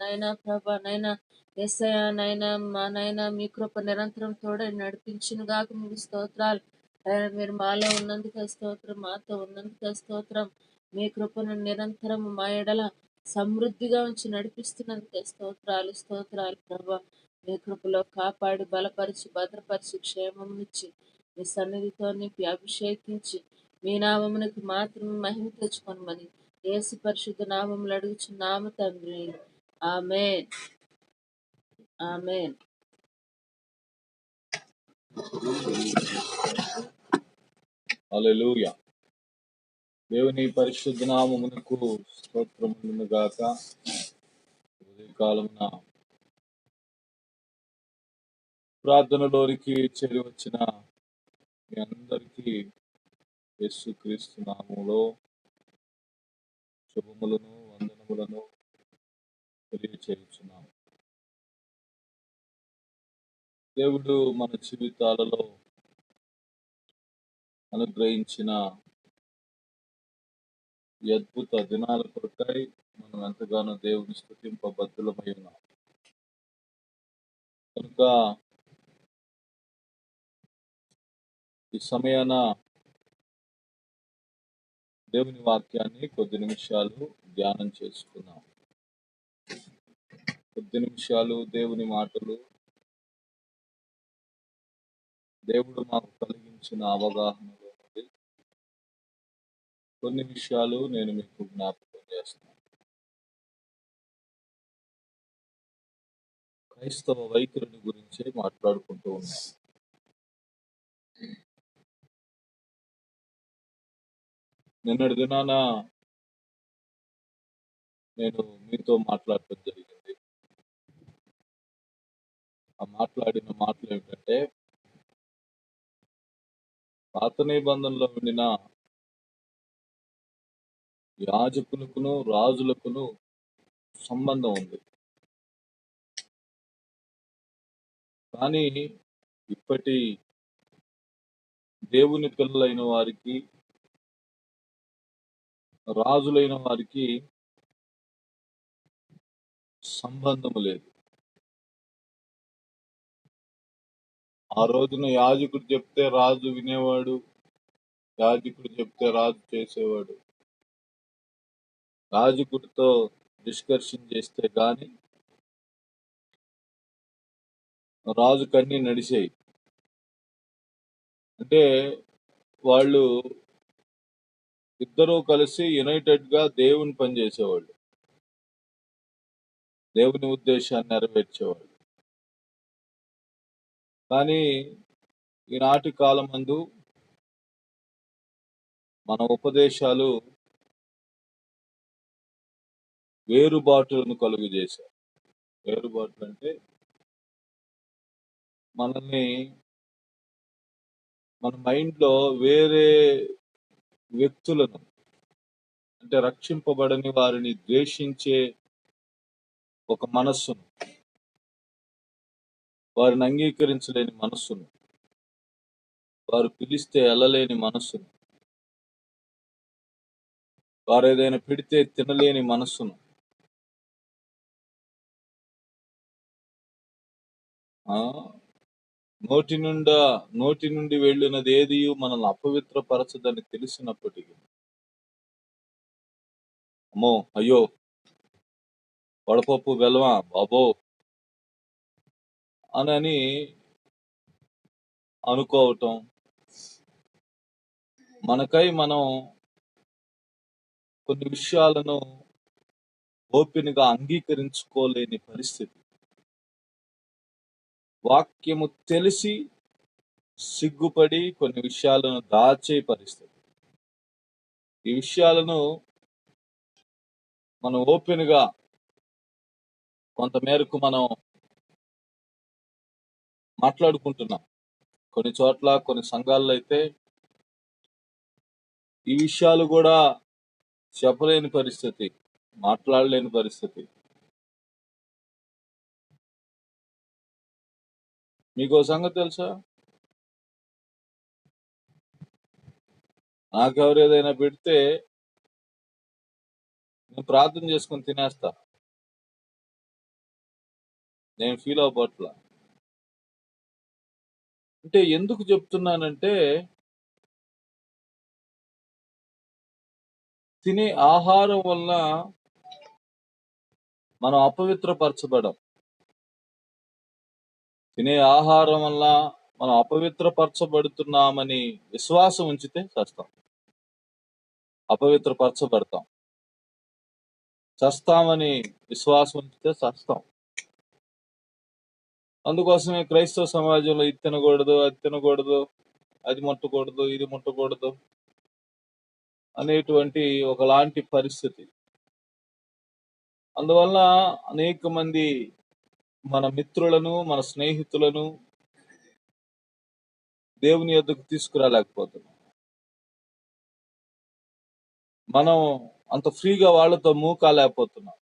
నైనా ప్రభ నైనా యేసయ్య నైనా మా నైనా మీ కృప నిరంతరం తోడై నడిపించును గాక. మీకు స్తోత్రాలు. ఆయన మీరు మాలో ఉన్నందుకు స్తోత్రం. మాతో ఉన్నందుకు స్తోత్రం. మీ కృపను నిరంతరం మా ఎడల సమృద్ధిగా ఉంచి నడిపిస్తున్నందుకు స్తోత్రాలు స్తోత్రాలు ప్రభా. మీ కృపలో కాపాడి బలపరిచి భద్రపరిచి క్షేమమునిచ్చి మీ సన్నిధితో నింపి అభిషేకించి మీ నామమునకు మాత్రం మహిమ తెచ్చుకొనమని యేసు పరిశుద్ధ నామములు అడుగుచున్నాము తండ్రి. ఆమేన్ ఆమేన్. హల్లెలూయా. దేవుని పరిశుద్ధ నామమునకు స్తోత్రములను గాక. ఉదయకాలమున ప్రార్థనలోనికి చేరి వచ్చిన మీ అందరికీ యేసుక్రీస్తు నామములో శుభములను వందనములను తెలియచేయుచున్నాము. దేవుడు మన జీవితాలలో అనుగ్రహించిన ఈ అద్భుత దినాల కొరకై మనం ఎంతగానో దేవుని స్తుతింపబద్ధులమై ఉన్నాం. కనుక ఈ సమయాన దేవుని వాక్యాన్ని కొద్ది నిమిషాలు ధ్యానం చేసుకుందాం. కొద్ది నిమిషాలు దేవుని మాటలు, దేవుడు మాకు కలిగించిన అవగాహనలో నుండి కొన్ని విషయాలు నేను మీకు జ్ఞాపకం చేస్తాను. క్రైస్తవ వైఖరిని గురించే మాట్లాడుకుంటూ ఉన్నాం. నిన్నటి దినాన నేను మీతో మాట్లాడటం జరిగింది. ఆ మాట్లాడిన మాటలు ఏమిటంటే, పాత నిబంధనలో ఉండిన యాజకులకును రాజులకును సంబంధం ఉంది. కానీ ఇప్పటి దేవుని పిల్లలైన వారికి, రాజులైన వారికి సంబంధము లేదు. ఆ రోజున యాజకుడు చెప్తే రాజు వినేవాడు, యాజకుడు చెప్తే రాజు చేసేవాడు. యాజకుడితో డిస్కషన్ చేస్తే గాని రాజుకు అన్నీ నడిచేయి. అంటే వాళ్ళు ఇద్దరూ కలిసి యునైటెడ్ గా దేవుని పని చేసేవాళ్ళు, దేవుని ఉద్దేశాన్ని నెరవేర్చేవాళ్ళు. కానీ ఈనాటి కాలమందు మన ఉపదేశాలు వేరుబాటులను కలుగు చేశాయి. వేరుబాట్లు అంటే మనల్ని మన మైండ్ లో వేరే వ్యక్తులను, అంటే రక్షింపబడని వారిని ద్వేషించే ఒక మనస్సును, వారిని అంగీకరించలేని మనస్సును, వారు పిలిస్తే వెళ్ళలేని మనస్సును, వారు ఏదైనా పెడితే తినలేని మనస్సును, నోటి నుండి వెళ్ళినది ఏది మనల్ని అపవిత్రపరచదని తెలిసినప్పటికీ, అమ్మో అయ్యో వడపప్పు బెల్లమా బాబో అని అనుకోవటం, మనకై మనం కొన్ని విషయాలను ఓపెన్ గా అంగీకరించుకోలేని పరిస్థితి, వాక్యము తెలిసి సిగ్గుపడి కొన్ని విషయాలను దాచే పరిస్థితి. ఈ విషయాలను మనం ఓపెన్ గా కొంతమేరకు మనం మాట్లాడుకుంటున్నాం. కొన్ని చోట్ల కొన్ని సంఘాల్లో అయితే ఈ విషయాలు కూడా చెప్పలేని పరిస్థితి, మాట్లాడలేని పరిస్థితి. మీకు సంగతి తెలుసా? నాకెవరు ఏదైనా పెడితే నేను ప్రార్థన చేసుకుని తినేస్తా, నేను ఫీల్ అవ్వట్లా. అంటే ఎందుకు చెప్తున్నానంటే, తినే ఆహారం వల్ల మనం అపవిత్రపరచబడం. తినే ఆహారం వల్ల మనం అపవిత్రపరచబడుతున్నామని విశ్వాసం ఉంచితే చస్తాం, అపవిత్రపరచబడతాం. చస్తామని విశ్వాసం ఉంచితే చస్తాం. అందుకోసమే క్రైస్తవ సమాజంలో ఇది తినకూడదు, అది తినకూడదు, అది ముట్టకూడదు, ఇది ముట్టకూడదు అనేటువంటి ఒకలాంటి పరిస్థితి. అందువల్ల అనేక మంది మన మిత్రులను, మన స్నేహితులను దేవుని యొద్దకు తీసుకురాలేకపోతున్నాం. మనం అంత ఫ్రీగా వాళ్ళతో మూవ్ కాలేకపోతున్నాం.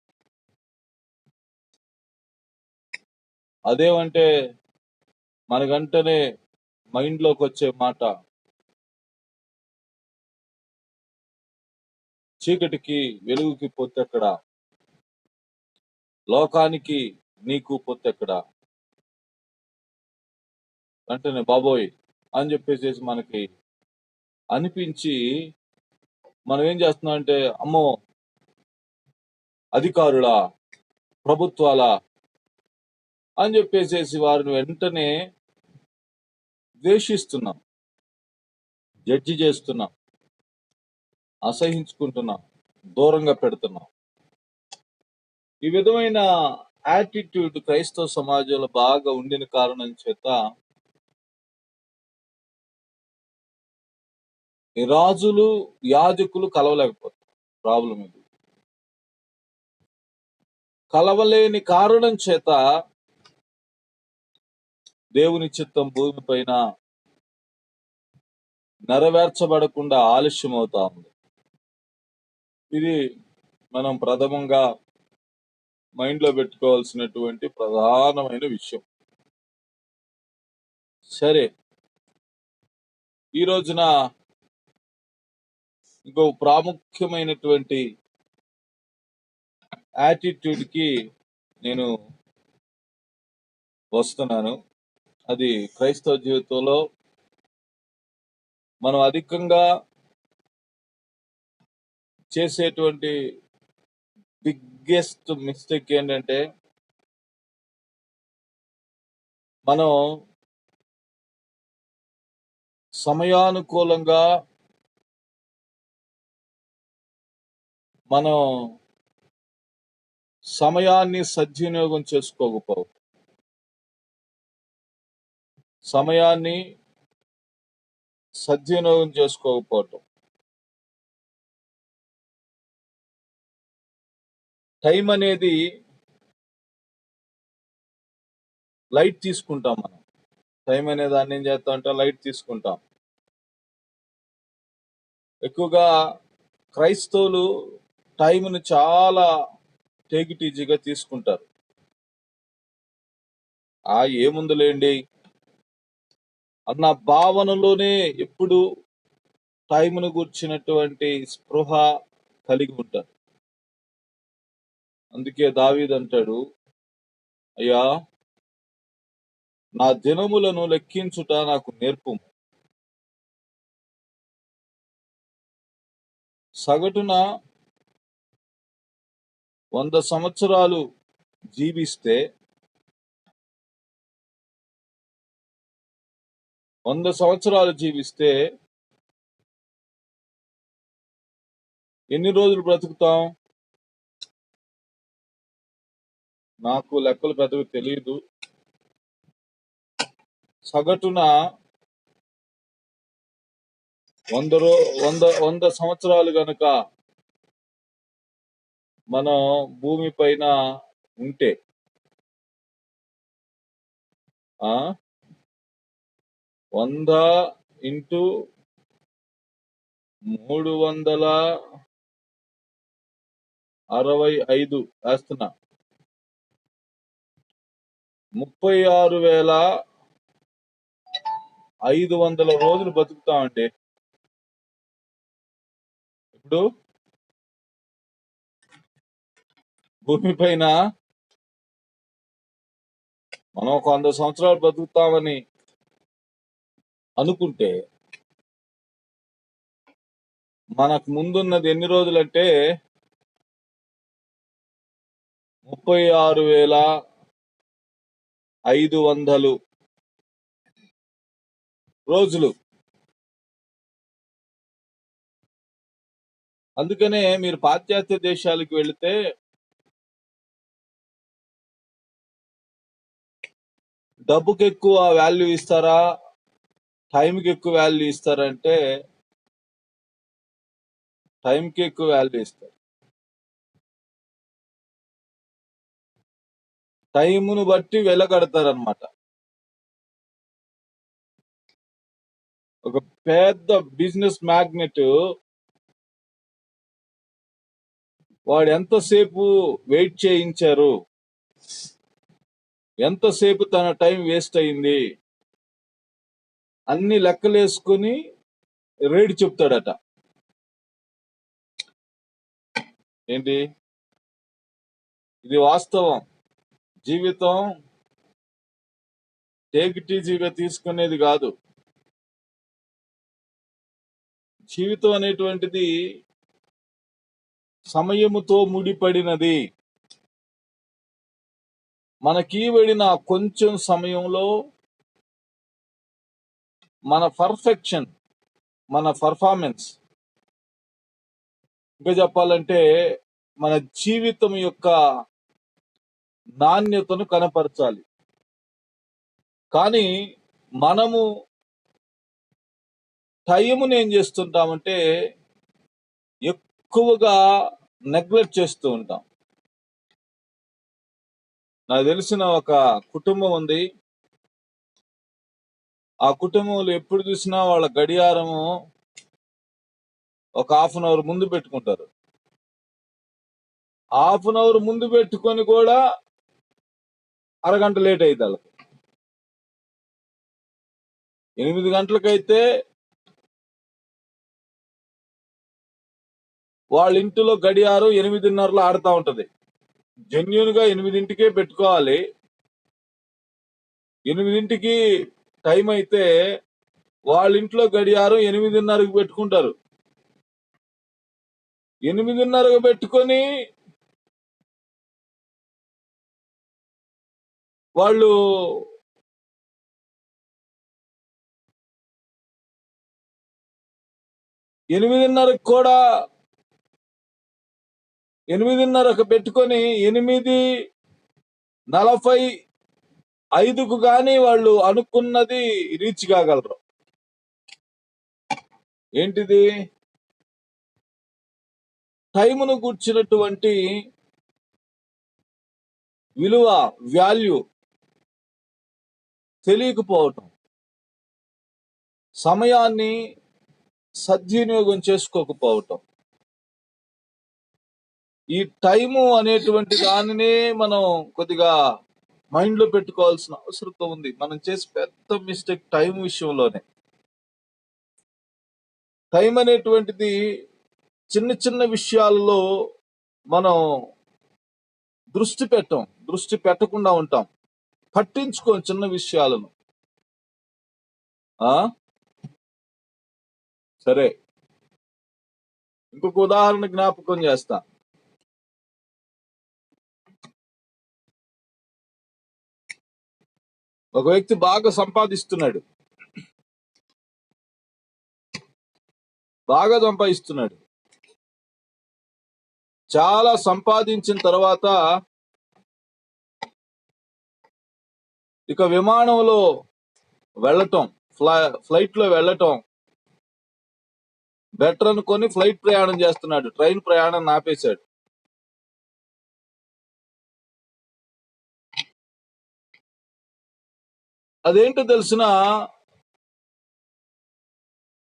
అదేమంటే మనకంటనే మైండ్ లోకి వచ్చే మాట, చీకటికి వెలుగుకి పొత్తెక్కడ, లోకానికి నీకు పొత్తెక్కడ, వెంటనే బాబోయ్ అని చెప్పేసి మనకి అనిపించి మనం ఏం చేస్తున్నాం అంటే, అమ్మో అధికారుల, ప్రభుత్వాల అని చెప్పేసి వారిని వెంటనే ద్వేషిస్తున్నాం, జడ్జి చేస్తున్నాం, అసహించుకుంటున్నాం, దూరంగా పెడుతున్నాం. ఈ విధమైన యాటిట్యూడ్ క్రైస్తవ సమాజంలో బాగా ఉండిన కారణం చేత ఈ రాజులు, యాజకులు కలవలేకపోతారు. ప్రాబ్లం ఇది. కలవలేని కారణం చేత దేవుని చిత్తం భూమి పైన నెరవేర్చబడకుండా ఆలస్యం అవుతా ఉంది. ఇది మనం ప్రథమంగా మైండ్ లో పెట్టుకోవాల్సినటువంటి ప్రధానమైన విషయం. సరే, ఈ రోజున ఇంకో ప్రాముఖ్యమైనటువంటి యాటిట్యూడ్ కి నేను వస్తున్నాను. అది క్రైస్తవ జీవితంలో మనం అధికంగా చేసేటువంటి బిగ్గెస్ట్ మిస్టేక్ ఏంటంటే, మనం సమయానుకూలంగా మనం సమయాన్ని సద్వినియోగం చేసుకోకపోవడం, సమయాన్ని సద్వినియోగం చేసుకోకపోవటం. టైం అనేది లైట్ తీసుకుంటాం. మనం టైం అనే దాన్ని ఏం చేస్తాం అంటే లైట్ తీసుకుంటాం. ఎక్కువగా క్రైస్తవులు టైంను చాలా టేకిటీజీగా తీసుకుంటారు. ఏముందులేండి అన్న భావనలోనే ఎప్పుడు టైంను గుర్చినటువంటి స్పృహ కలిగి ఉంటారు. అందుకే దావీదు అంటాడు, అయ్యా నా దినములను లెక్కించుట నాకు నేర్పుము. సగటున 100 సంవత్సరాలు జీవిస్తే 100 సంవత్సరాలు జీవిస్తే ఎన్ని రోజులు బ్రతుకుతాం? నాకు లెక్కలు పెద్దవి తెలియదు. సగటున 100 సంవత్సరాలు గనక మనం భూమి పైన ఉంటే 100 ఇంటూ 365 వేస్తున్నా, 36,500 రోజులు బతుకుతామండి. ఇప్పుడు భూమి పైన మనం ఒక 100 సంవత్సరాలు బతుకుతామని అనుకుంటే మనకు ముందున్నది ఎన్ని రోజులంటే 36,500 రోజులు. అందుకనే మీరు పాశ్చాత్య దేశాలకు వెళితే డబ్బుకి ఎక్కువ వాల్యూ ఇస్తారా, టైంకి ఎక్కువ వాల్యూ ఇస్తారంటే టైంకి ఎక్కువ వాల్యూ ఇస్తారు. టైమును బట్టి వెలగడతారనమాట. ఒక పెద్ద బిజినెస్ మ్యాగ్నెట్ వాడు ఎంతసేపు వెయిట్ చేయించారు, ఎంతసేపు తన టైం వేస్ట్ అయింది, అన్ని లెక్కలేసుకుని రేటు చెప్తాడట. ఏంటి ఇది? వాస్తవం. జీవితం టేక్ ఇట్ ఈజీగా తీసుకునేది కాదు. జీవితం అనేటువంటిది సమయముతో ముడిపడినది. మనకి పడిన కొంచెం సమయంలో మన పర్ఫెక్షన్, మన పర్ఫార్మెన్స్, ఇంకా చెప్పాలంటే మన జీవితం యొక్క నాణ్యతను కనపరచాలి. కానీ మనము టైంని ఏం చేస్తుంటామంటే ఎక్కువగా నెగ్లెక్ట్ చేస్తూ ఉంటాం. నాకు తెలిసిన ఒక కుటుంబం ఉంది. ఆ కుటుంబంలో ఎప్పుడు చూసినా వాళ్ళ గడియారము ఒక 1/2 అవర్ ముందు పెట్టుకుంటారు. 1/2 అవర్ ముందు పెట్టుకొని కూడా అరగంట లేట్ అయింది వాళ్ళకి. 8 గంటలకైతే వాళ్ళ ఇంటిలో గడియారం 8:30లో ఆడుతూ ఉంటది. జెన్యున్ గా 8ంటికే పెట్టుకోవాలి. 8ంటికి టైం అయితే వాళ్ళ ఇంట్లో గడియారం 8:30కి పెట్టుకుంటారు. 8:30కు పెట్టుకొని వాళ్ళు కూడా 8:30కు పెట్టుకొని 8:45కు కానీ వాళ్ళు అనుకున్నది రీచ్ కాగలరు. ఏంటిది? టైమును కూర్చున్నటువంటి విలువ, వాల్యూ తెలియకపోవటం, సమయాన్ని సద్వినియోగం చేసుకోకపోవటం. ఈ టైము అనేటువంటి దానినే మనం కొద్దిగా మైండ్ లో పెట్టుకోవాల్సిన అవసరం ఉంది. మనం చేసే పెద్ద మిస్టేక్ టైం విషయంలోనే. టైం అనేటువంటిది చిన్న చిన్న విషయాల్లో మనం దృష్టి పెట్టకుండా ఉంటాం. పట్టించుకోం చిన్న విషయాలను. సరే, ఇంకొక ఉదాహరణ జ్ఞాపకం చేస్తా. ఒక వ్యక్తి బాగా సంపాదిస్తున్నాడు. చాలా సంపాదించిన తర్వాత ఇక విమానంలో వెళ్ళటం, ఫ్లైట్ లో వెళ్ళటం బెటర్ అనుకొని ఫ్లైట్ ప్రయాణం చేస్తున్నాడు. ట్రైన్ ప్రయాణం ఆపేశాడు. అదేంటో తెలిసిన,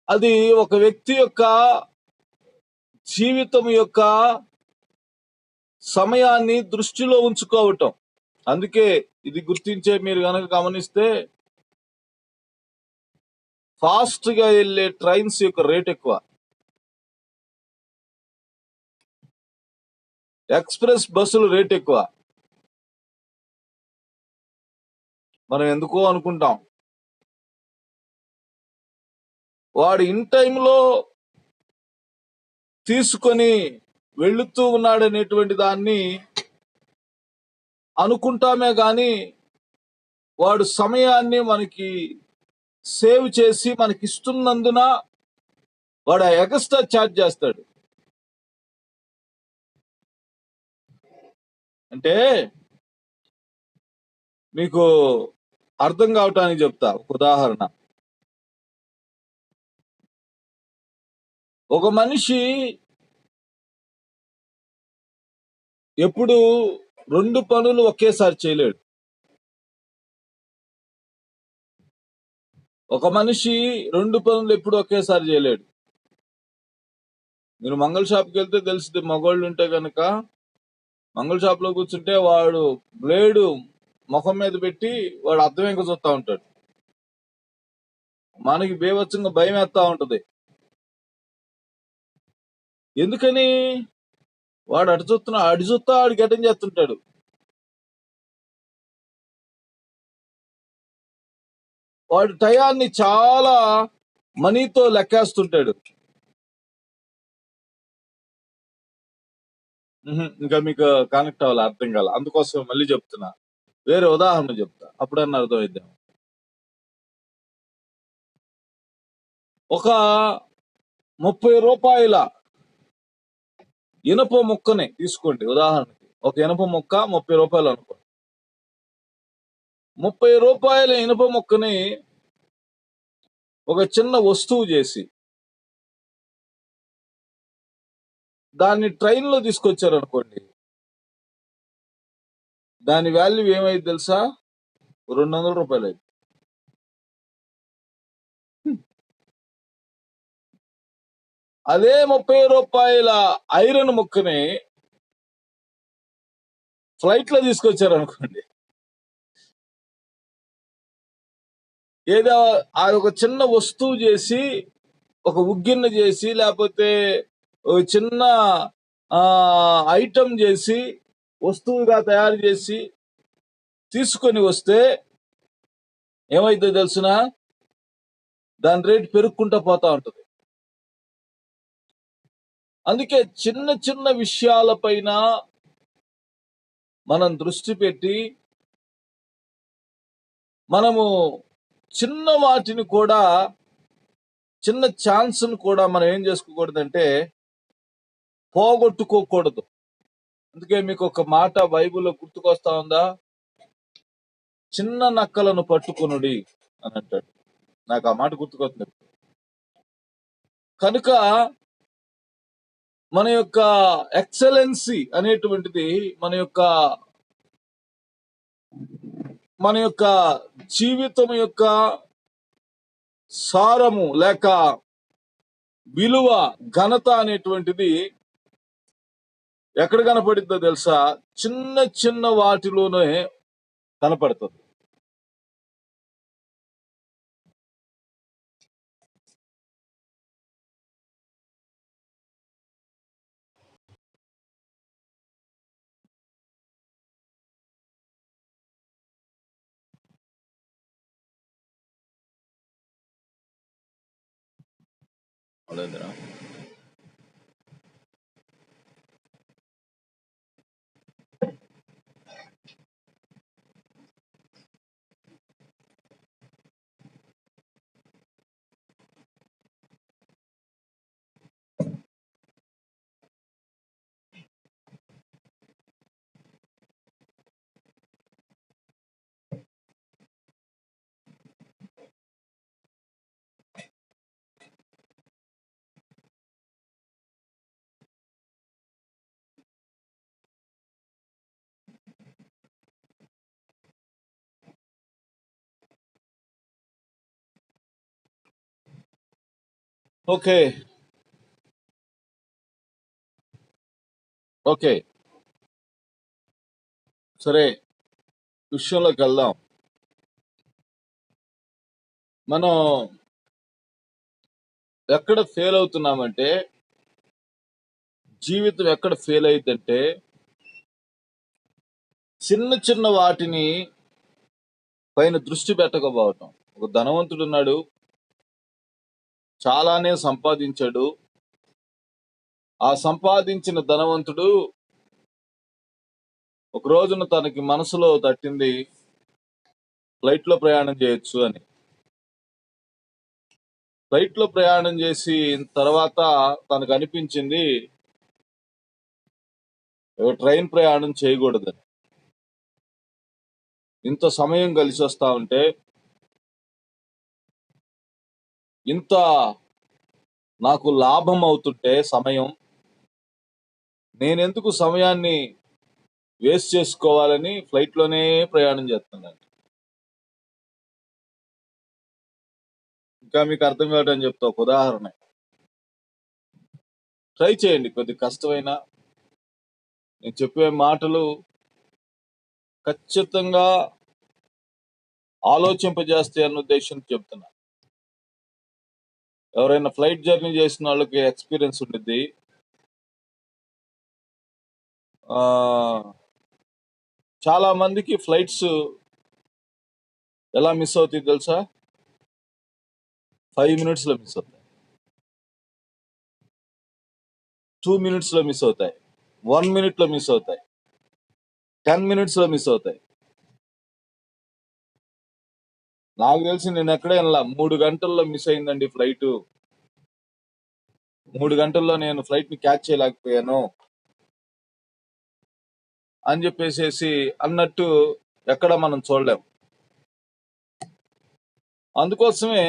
అది ఒక వ్యక్తి యొక్క జీవితం యొక్క సమయాన్ని దృష్టిలో ఉంచుకోవటం. అందుకే ఇది గుర్తించే మీరు గనక గమనిస్తే ఫాస్ట్ గా వెళ్ళే ట్రైన్స్ యొక్క రేట్ ఎక్కువ, ఎక్స్ప్రెస్ బస్సులు రేట్ ఎక్కువ. మనం ఎందుకో అనుకుంటాం వాడు ఇన్ టైంలో తీసుకొని వెళుతూ ఉన్నాడనేటువంటి దాన్ని అనుకుంటామే గాని వాడు సమయాన్ని మనకి సేవ్ చేసి మనకి ఇస్తున్నందున వాడు ఎక్స్ట్రా ఛార్జ్ చేస్తాడు. అంటే మీకు అర్థం కావటానికి చెప్తా ఒక ఉదాహరణ. ఒక మనిషి ఎప్పుడు 2 పనులు ఒకేసారి చేయలేడు. ఒక మనిషి 2 పనులు ఎప్పుడు ఒకేసారి చేయలేడు. మీరు మంగళ షాప్కి వెళ్తే తెలుస్తుంది, మగోళ్ళు ఉంటే గనక మంగళ షాప్ లో కూర్చుంటే వాడు బ్లేడు ముఖం మీద పెట్టి వాడు అర్థం ఇంకా చూస్తా ఉంటాడు. మనకి బేవచ్చంగా భయం వేస్తా ఉంటది. ఎందుకని? వాడు అటు చూస్తా ఆడికి అటెండ్ చేస్తుంటాడు. వాడు టయాన్ని చాలా మనీతో లెక్కేస్తుంటాడు. ఇంకా మీకు కనెక్ట్ అవ్వాలి, అర్థం కాల, అందుకోసం మళ్ళీ చెప్తున్నా. వేరే ఉదాహరణ చెప్తా, అప్పుడన్నా అర్థమైద్దాం. ఒక 30 రూపాయల ఇనప ముక్కని తీసుకోండి ఉదాహరణకి. ఒక ఇనప ముక్క 30 రూపాయలు అనుకో. 30 రూపాయల ఇనుప ముక్కని ఒక చిన్న వస్తువు చేసి దాన్ని ట్రైన్ లో తీసుకొచ్చారు అనుకోండి, దాని వాల్యూ ఏమైంది తెలుసా? 200 రూపాయలు అయింది. అదే 30 రూపాయల ఐరన్ ముక్కని ఫ్లైట్ లో తీసుకొచ్చారు అనుకోండి, ఏదో అది ఒక చిన్న వస్తువు చేసి, ఒక ఉగ్గిన్న చేసి, లేకపోతే ఒక చిన్న ఐటమ్ చేసి, వస్తువుగా తయారు చేసి తీసుకొని వస్తే ఏమైతే తెలుసునా? దాని రేటు పెరుక్కుంటా పోతా ఉంటది. అందుకే చిన్న చిన్న విషయాలపైన మనం దృష్టి పెట్టి మనము చిన్న వాటిని కూడా, చిన్న ఛాన్స్ను కూడా మనం ఏం చేసుకోకూడదంటే పోగొట్టుకోకూడదు. అందుకే మీకు ఒక మాట బైబిల్లో గుర్తుకొస్తా ఉందా? చిన్న నక్కలను పట్టుకొనుడి అని అంటాడు. నాకు ఆ మాట గుర్తుకొస్తుంది. కనుక మన యొక్క ఎక్సలెన్సీ అనేటువంటిది మన యొక్క జీవితం యొక్క సారము లేక విలువ, ఘనత అనేటువంటిది ఎక్కడ కనపడిద్దో తెలుసా? చిన్న చిన్న వాటిలోనే కనపడుతుంది. అలాగేనా? ఓకే ఓకే సరే, విషయంలోకి వెళ్దాం. మనం ఎక్కడ ఫెయిల్ అవుతున్నామంటే, జీవితం ఎక్కడ ఫెయిల్ అయిందంటే, చిన్న చిన్న వాటిని పైన దృష్టి పెట్టకపోవటం. ఒక ధనవంతుడు ఉన్నాడు, చాలానే సంపాదించాడు. ఆ సంపాదించిన ధనవంతుడు ఒక రోజున తనకి మనసులో తట్టింది, ఫ్లైట్ లో ప్రయాణం చేయొచ్చు అని. ఫ్లైట్ లో ప్రయాణం చేసి తర్వాత తనకు అనిపించింది ట్రైన్ ప్రయాణం చేయకూడదని. ఇంత సమయం కలిసి వస్తా ఉంటే, ఇంత నాకు లాభం అవుతుంటే సమయం, నేనెందుకు సమయాన్ని వేస్ట్ చేసుకోవాలని ఫ్లైట్ లోనే ప్రయాణం చేస్తున్నాను. ఇంకా మీకు అర్థం కావటం చెప్తా ఒక ఉదాహరణ. ట్రై చేయండి. కొద్ది కష్టమైన నేను చెప్పే మాటలు ఖచ్చితంగా ఆలోచింపజేస్తాయి అన్న ఉద్దేశంతో చెప్తున్నా. ఎవరైనా ఫ్లైట్ జర్నీ చేసిన వాళ్ళకి ఎక్స్పీరియన్స్ ఉంటుంది. చాలా మందికి ఫ్లైట్స్ ఎలా మిస్ అవుతాయి తెలుసా? 5 minutes లో మిస్ అవుతాయి, 2 minutes లో మిస్ అవుతాయి, 1 minute లో మిస్ అవుతాయి, 10 minutes లో మిస్ అవుతాయి. నాకు తెలిసి నేను ఎక్కడే 3 గంటల్లో మిస్ అయిందండి ఫ్లైట్. 3 గంటల్లో నేను ఫ్లైట్ ని క్యాచ్ చేయలేకపోయాను అని చెప్పేసి అన్నట్టు ఎక్కడ మనం చూడలేం. అందుకోసమే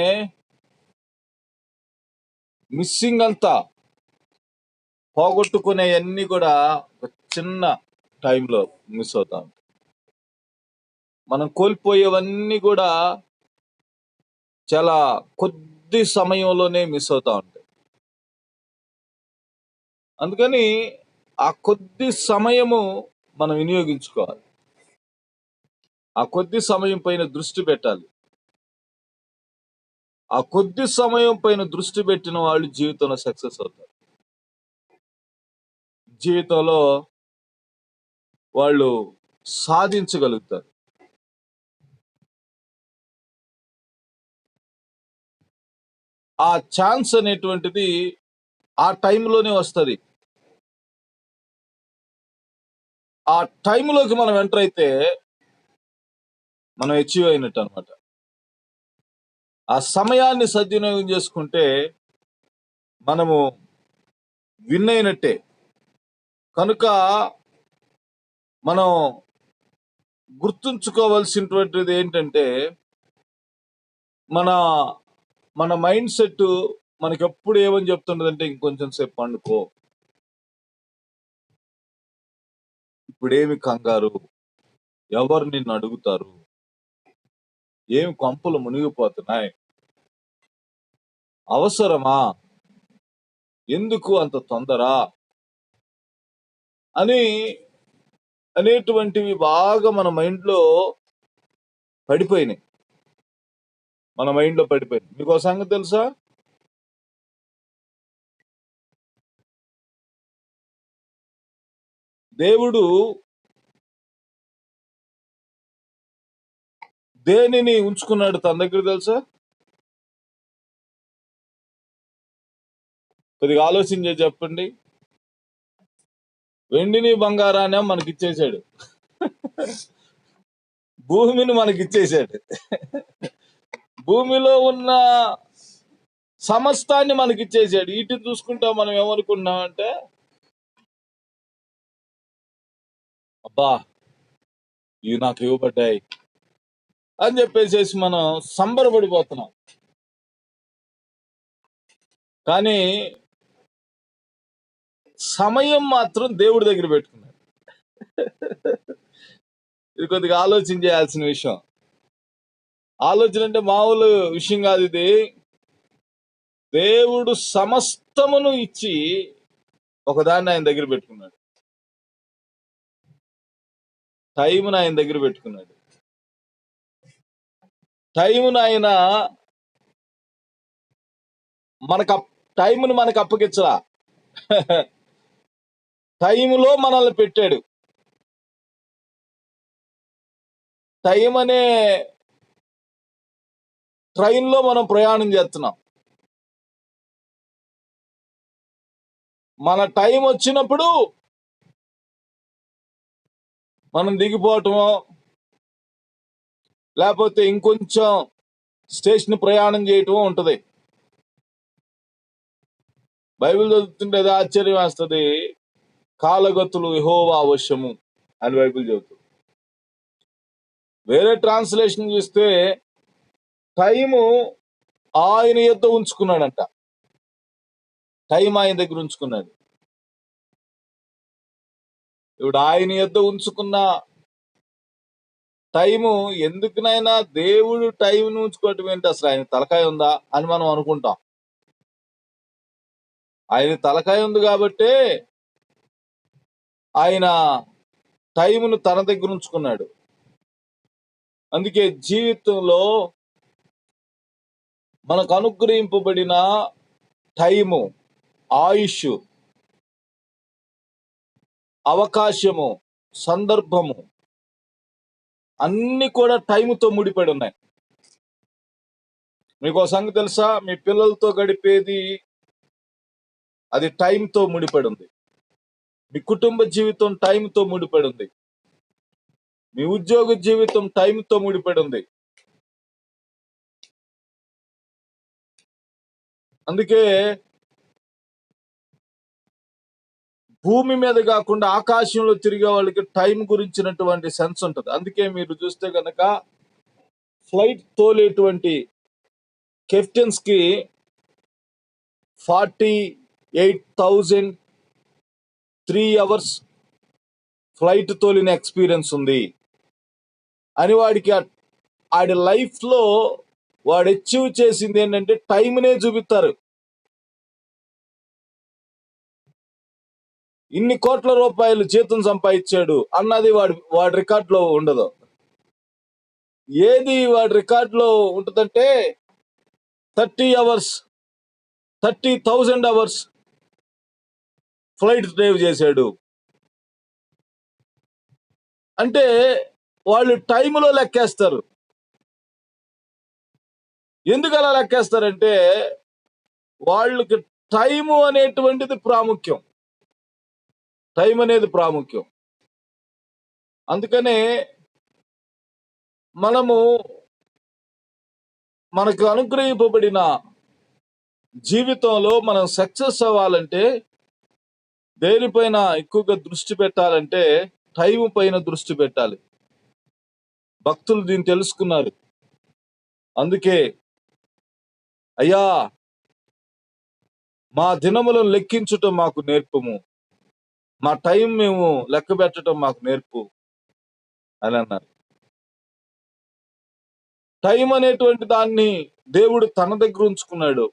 మిస్సింగ్ అంతా పోగొట్టుకునేవన్నీ కూడా ఒక చిన్న టైంలో మిస్ అవుతాం. మనం కోల్పోయేవన్నీ కూడా చాలా కొద్ది సమయంలోనే మిస్ అవుతా ఉంటాయి. అందుకని ఆ కొద్ది సమయము మనం వినియోగించుకోవాలి. ఆ కొద్ది సమయం పైన దృష్టి పెట్టాలి. ఆ కొద్ది సమయం పైన దృష్టి పెట్టిన వాళ్ళు జీవితంలో సక్సెస్ అవుతారు. జీవితంలో వాళ్ళు సాధించగలుగుతారు. ఆ ఛాన్స్ అనేటువంటిది ఆ టైంలోనే వస్తుంది. ఆ టైంలోకి మనం ఎంటర్ అయితే మనం అచీవ్ అయినట్టు అనమాట. ఆ సమయాన్ని సద్వినియోగం చేసుకుంటే మనము విన్ అయినట్టే. కనుక మనం గుర్తుంచుకోవాల్సినటువంటిది ఏంటంటే మన మన మైండ్ సెట్ మనకి ఎప్పుడు ఏమని చెప్తుండదంటే ఇంకొంచెం సేపు పండుకో, ఇప్పుడేమి కంగారు, ఎవరు నిన్ను అడుగుతారు, ఏమి కొంపలు మునిగిపోతున్నాయి, అవసరమా, ఎందుకు అంత తొందర అని అనేటువంటివి బాగా మన మైండ్ లో పడిపోయినాయి. మీకు ఒక సంగతి తెలుసా? దేవుడు దేనిని ఉంచుకున్నాడు తన దగ్గర తెలుసా? కొద్దిగా ఆలోచన చేసి చెప్పండి. వెండిని బంగారాన్ని మనకిచ్చేసాడు, భూమిని మనకిచ్చేసాడు, భూమిలో ఉన్న సమస్తాన్ని మనకిచ్చేసాడు. వీటిని చూసుకుంటా మనం ఏమనుకున్నామంటే అబ్బా ఇవి నాకు ఇవ్వబడ్డాయి అని చెప్పేసి మనం సంబరపడిపోతున్నాం. కానీ సమయం మాత్రం దేవుడి దగ్గర పెట్టుకున్నాడు. ఇది కొద్దిగా ఆలోచన చేయాల్సిన విషయం. ఆలోచన అంటే మామూలు విషయం కాదు ఇది. దేవుడు సమస్తమును ఇచ్చి ఒకదాన్ని ఆయన దగ్గర పెట్టుకున్నాడు. టైంను ఆయన దగ్గర పెట్టుకున్నాడు. టైంను ఆయన టైంను మనకు అప్పగించరా, టైంలో మనల్ని పెట్టాడు. టైం అనే ట్రైన్లో మనం ప్రయాణం చేస్తున్నాం. మన టైం వచ్చినప్పుడు మనం దిగిపోవటమో లేకపోతే ఇంకొంచెం స్టేషన్ ప్రయాణం చేయటమో ఉంటది. బైబిల్ చదువుతుంటే అది ఆశ్చర్యం వేస్తుంది. కాలగతులు యెహోవా వశము అని బైబిల్ చెబుతుంది. వేరే ట్రాన్స్లేషన్ చూస్తే టైము ఆయన యొద్ద ఉంచుకున్నాడంట. టైం ఆయన దగ్గర ఉంచుకున్నాడు. ఇప్పుడు ఆయన యొద్ద ఉంచుకున్న టైము ఎందుకునైనా దేవుడు టైం ఉంచుకోవటం ఏంటి, అసలు ఆయన తలకాయ ఉందా అని మనం అనుకుంటాం. ఆయన తలకాయ ఉంది కాబట్టే ఆయన టైమును తన దగ్గర ఉంచుకున్నాడు. అందుకే జీవితంలో మనకు అనుగ్రహింపబడిన టైము, ఆయుష్, అవకాశము, సందర్భము అన్ని కూడా టైముతో ముడిపడి ఉన్నాయి. మీకు ఒక సంగతి తెలుసా? మీ పిల్లలతో గడిపేది అది టైంతో ముడిపడి ఉంది. మీ కుటుంబ జీవితం టైంతో ముడిపడి ఉంది. మీ ఉద్యోగ జీవితం టైంతో ముడిపడి ఉంది. అందుకే భూమి మీద కాకుండా ఆకాశంలో తిరిగే వాళ్ళకి టైం గురించినటువంటి సెన్స్ ఉంటుంది. అందుకే మీరు చూస్తే కనుక ఫ్లైట్ తోలేటువంటి కెప్టెన్స్ కి 48,003 hours ఫ్లైట్ తోలిన ఎక్స్పీరియన్స్ ఉంది అని వాడికి ఆడి లైఫ్ లో వాడు అచీవ్ చేసింది ఏంటంటే టైంనే చూపిస్తారు. ఇన్ని కోట్ల రూపాయలు జీతం సంపాదించాడు అన్నది వాడి రికార్డ్ లో ఉండదు. ఏది వాడి రికార్డ్ లో ఉంటుందంటే 30,000 hours ఫ్లైట్ డ్రైవ్ చేశాడు అంటే వాళ్ళు టైంలో లెక్కేస్తారు. ఎందుకు అలా లెక్కేస్తారంటే వాళ్ళకి టైము అనేటువంటిది ప్రాముఖ్యం. టైం అనేది ప్రాముఖ్యం. అందుకనే మనకు అనుగ్రహింపబడిన జీవితంలో మనం సక్సెస్ అవ్వాలంటే, దేనిపైన ఎక్కువగా దృష్టి పెట్టాలంటే టైం పైన దృష్టి పెట్టాలి. భక్తులు దీన్ని తెలుసుకున్నారు. అందుకే అయ్యా మా దినములను లెక్కించటం మాకు నేర్పము, మా టైం మేము లెక్క పెట్టడం మాకు నేర్పు అని అన్నారు. టైం అనేటువంటి దాన్ని దేవుడు తన దగ్గర ఉంచుకున్నాడు.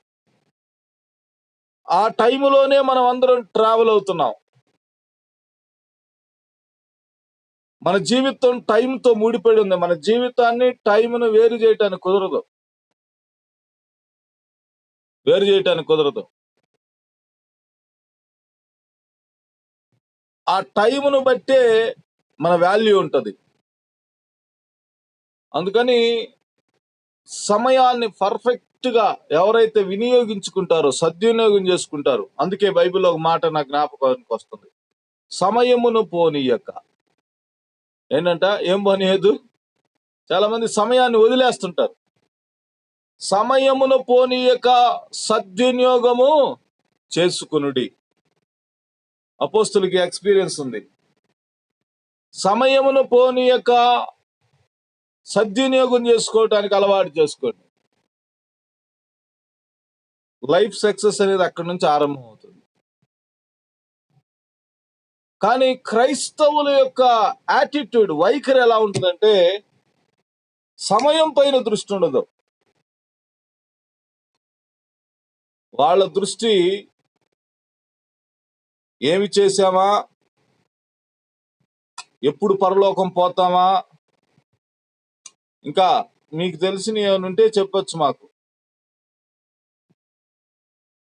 ఆ టైములోనే మనం అందరం ట్రావెల్ అవుతున్నాం. మన జీవితం టైంతో ముడిపడి ఉంది. మన జీవితాన్ని టైంను వేరు చేయటానికి కుదరదు. ఆ టైమును బట్టే మన వాల్యూ ఉంటుంది. అందుకని సమయాన్ని పర్ఫెక్ట్ గా ఎవరైతే వినియోగించుకుంటారో, సద్వినియోగం చేసుకుంటారో, అందుకే బైబిల్లో ఒక మాట నా జ్ఞాపకానికి వస్తుంది. సమయమును పోనీయక. ఏంటంట? ఏం పోనీయదు? చాలా మంది సమయాన్ని వదిలేస్తుంటారు. సమయమును పోనీయక సద్వినియోగము చేసుకునుడి. అపోస్తులకి ఎక్స్పీరియన్స్ ఉంది. సమయమును పోనీయక సద్వినియోగం చేసుకోవటానికి అలవాటు చేసుకోండి. లైఫ్ సక్సెస్ అనేది అక్కడి నుంచి ఆరంభం అవుతుంది. కానీ క్రైస్తవుల యొక్క యాటిట్యూడ్, వైఖరి ఎలా ఉంటుందంటే సమయం పైన దృష్టి ఉండదు. వాళ్ళ దృష్టి ఏమి చేశామా, ఎప్పుడు పరలోకం పోతామా, ఇంకా మీకు తెలిసిన ఏమైనా ఉంటే చెప్పొచ్చు మాకు.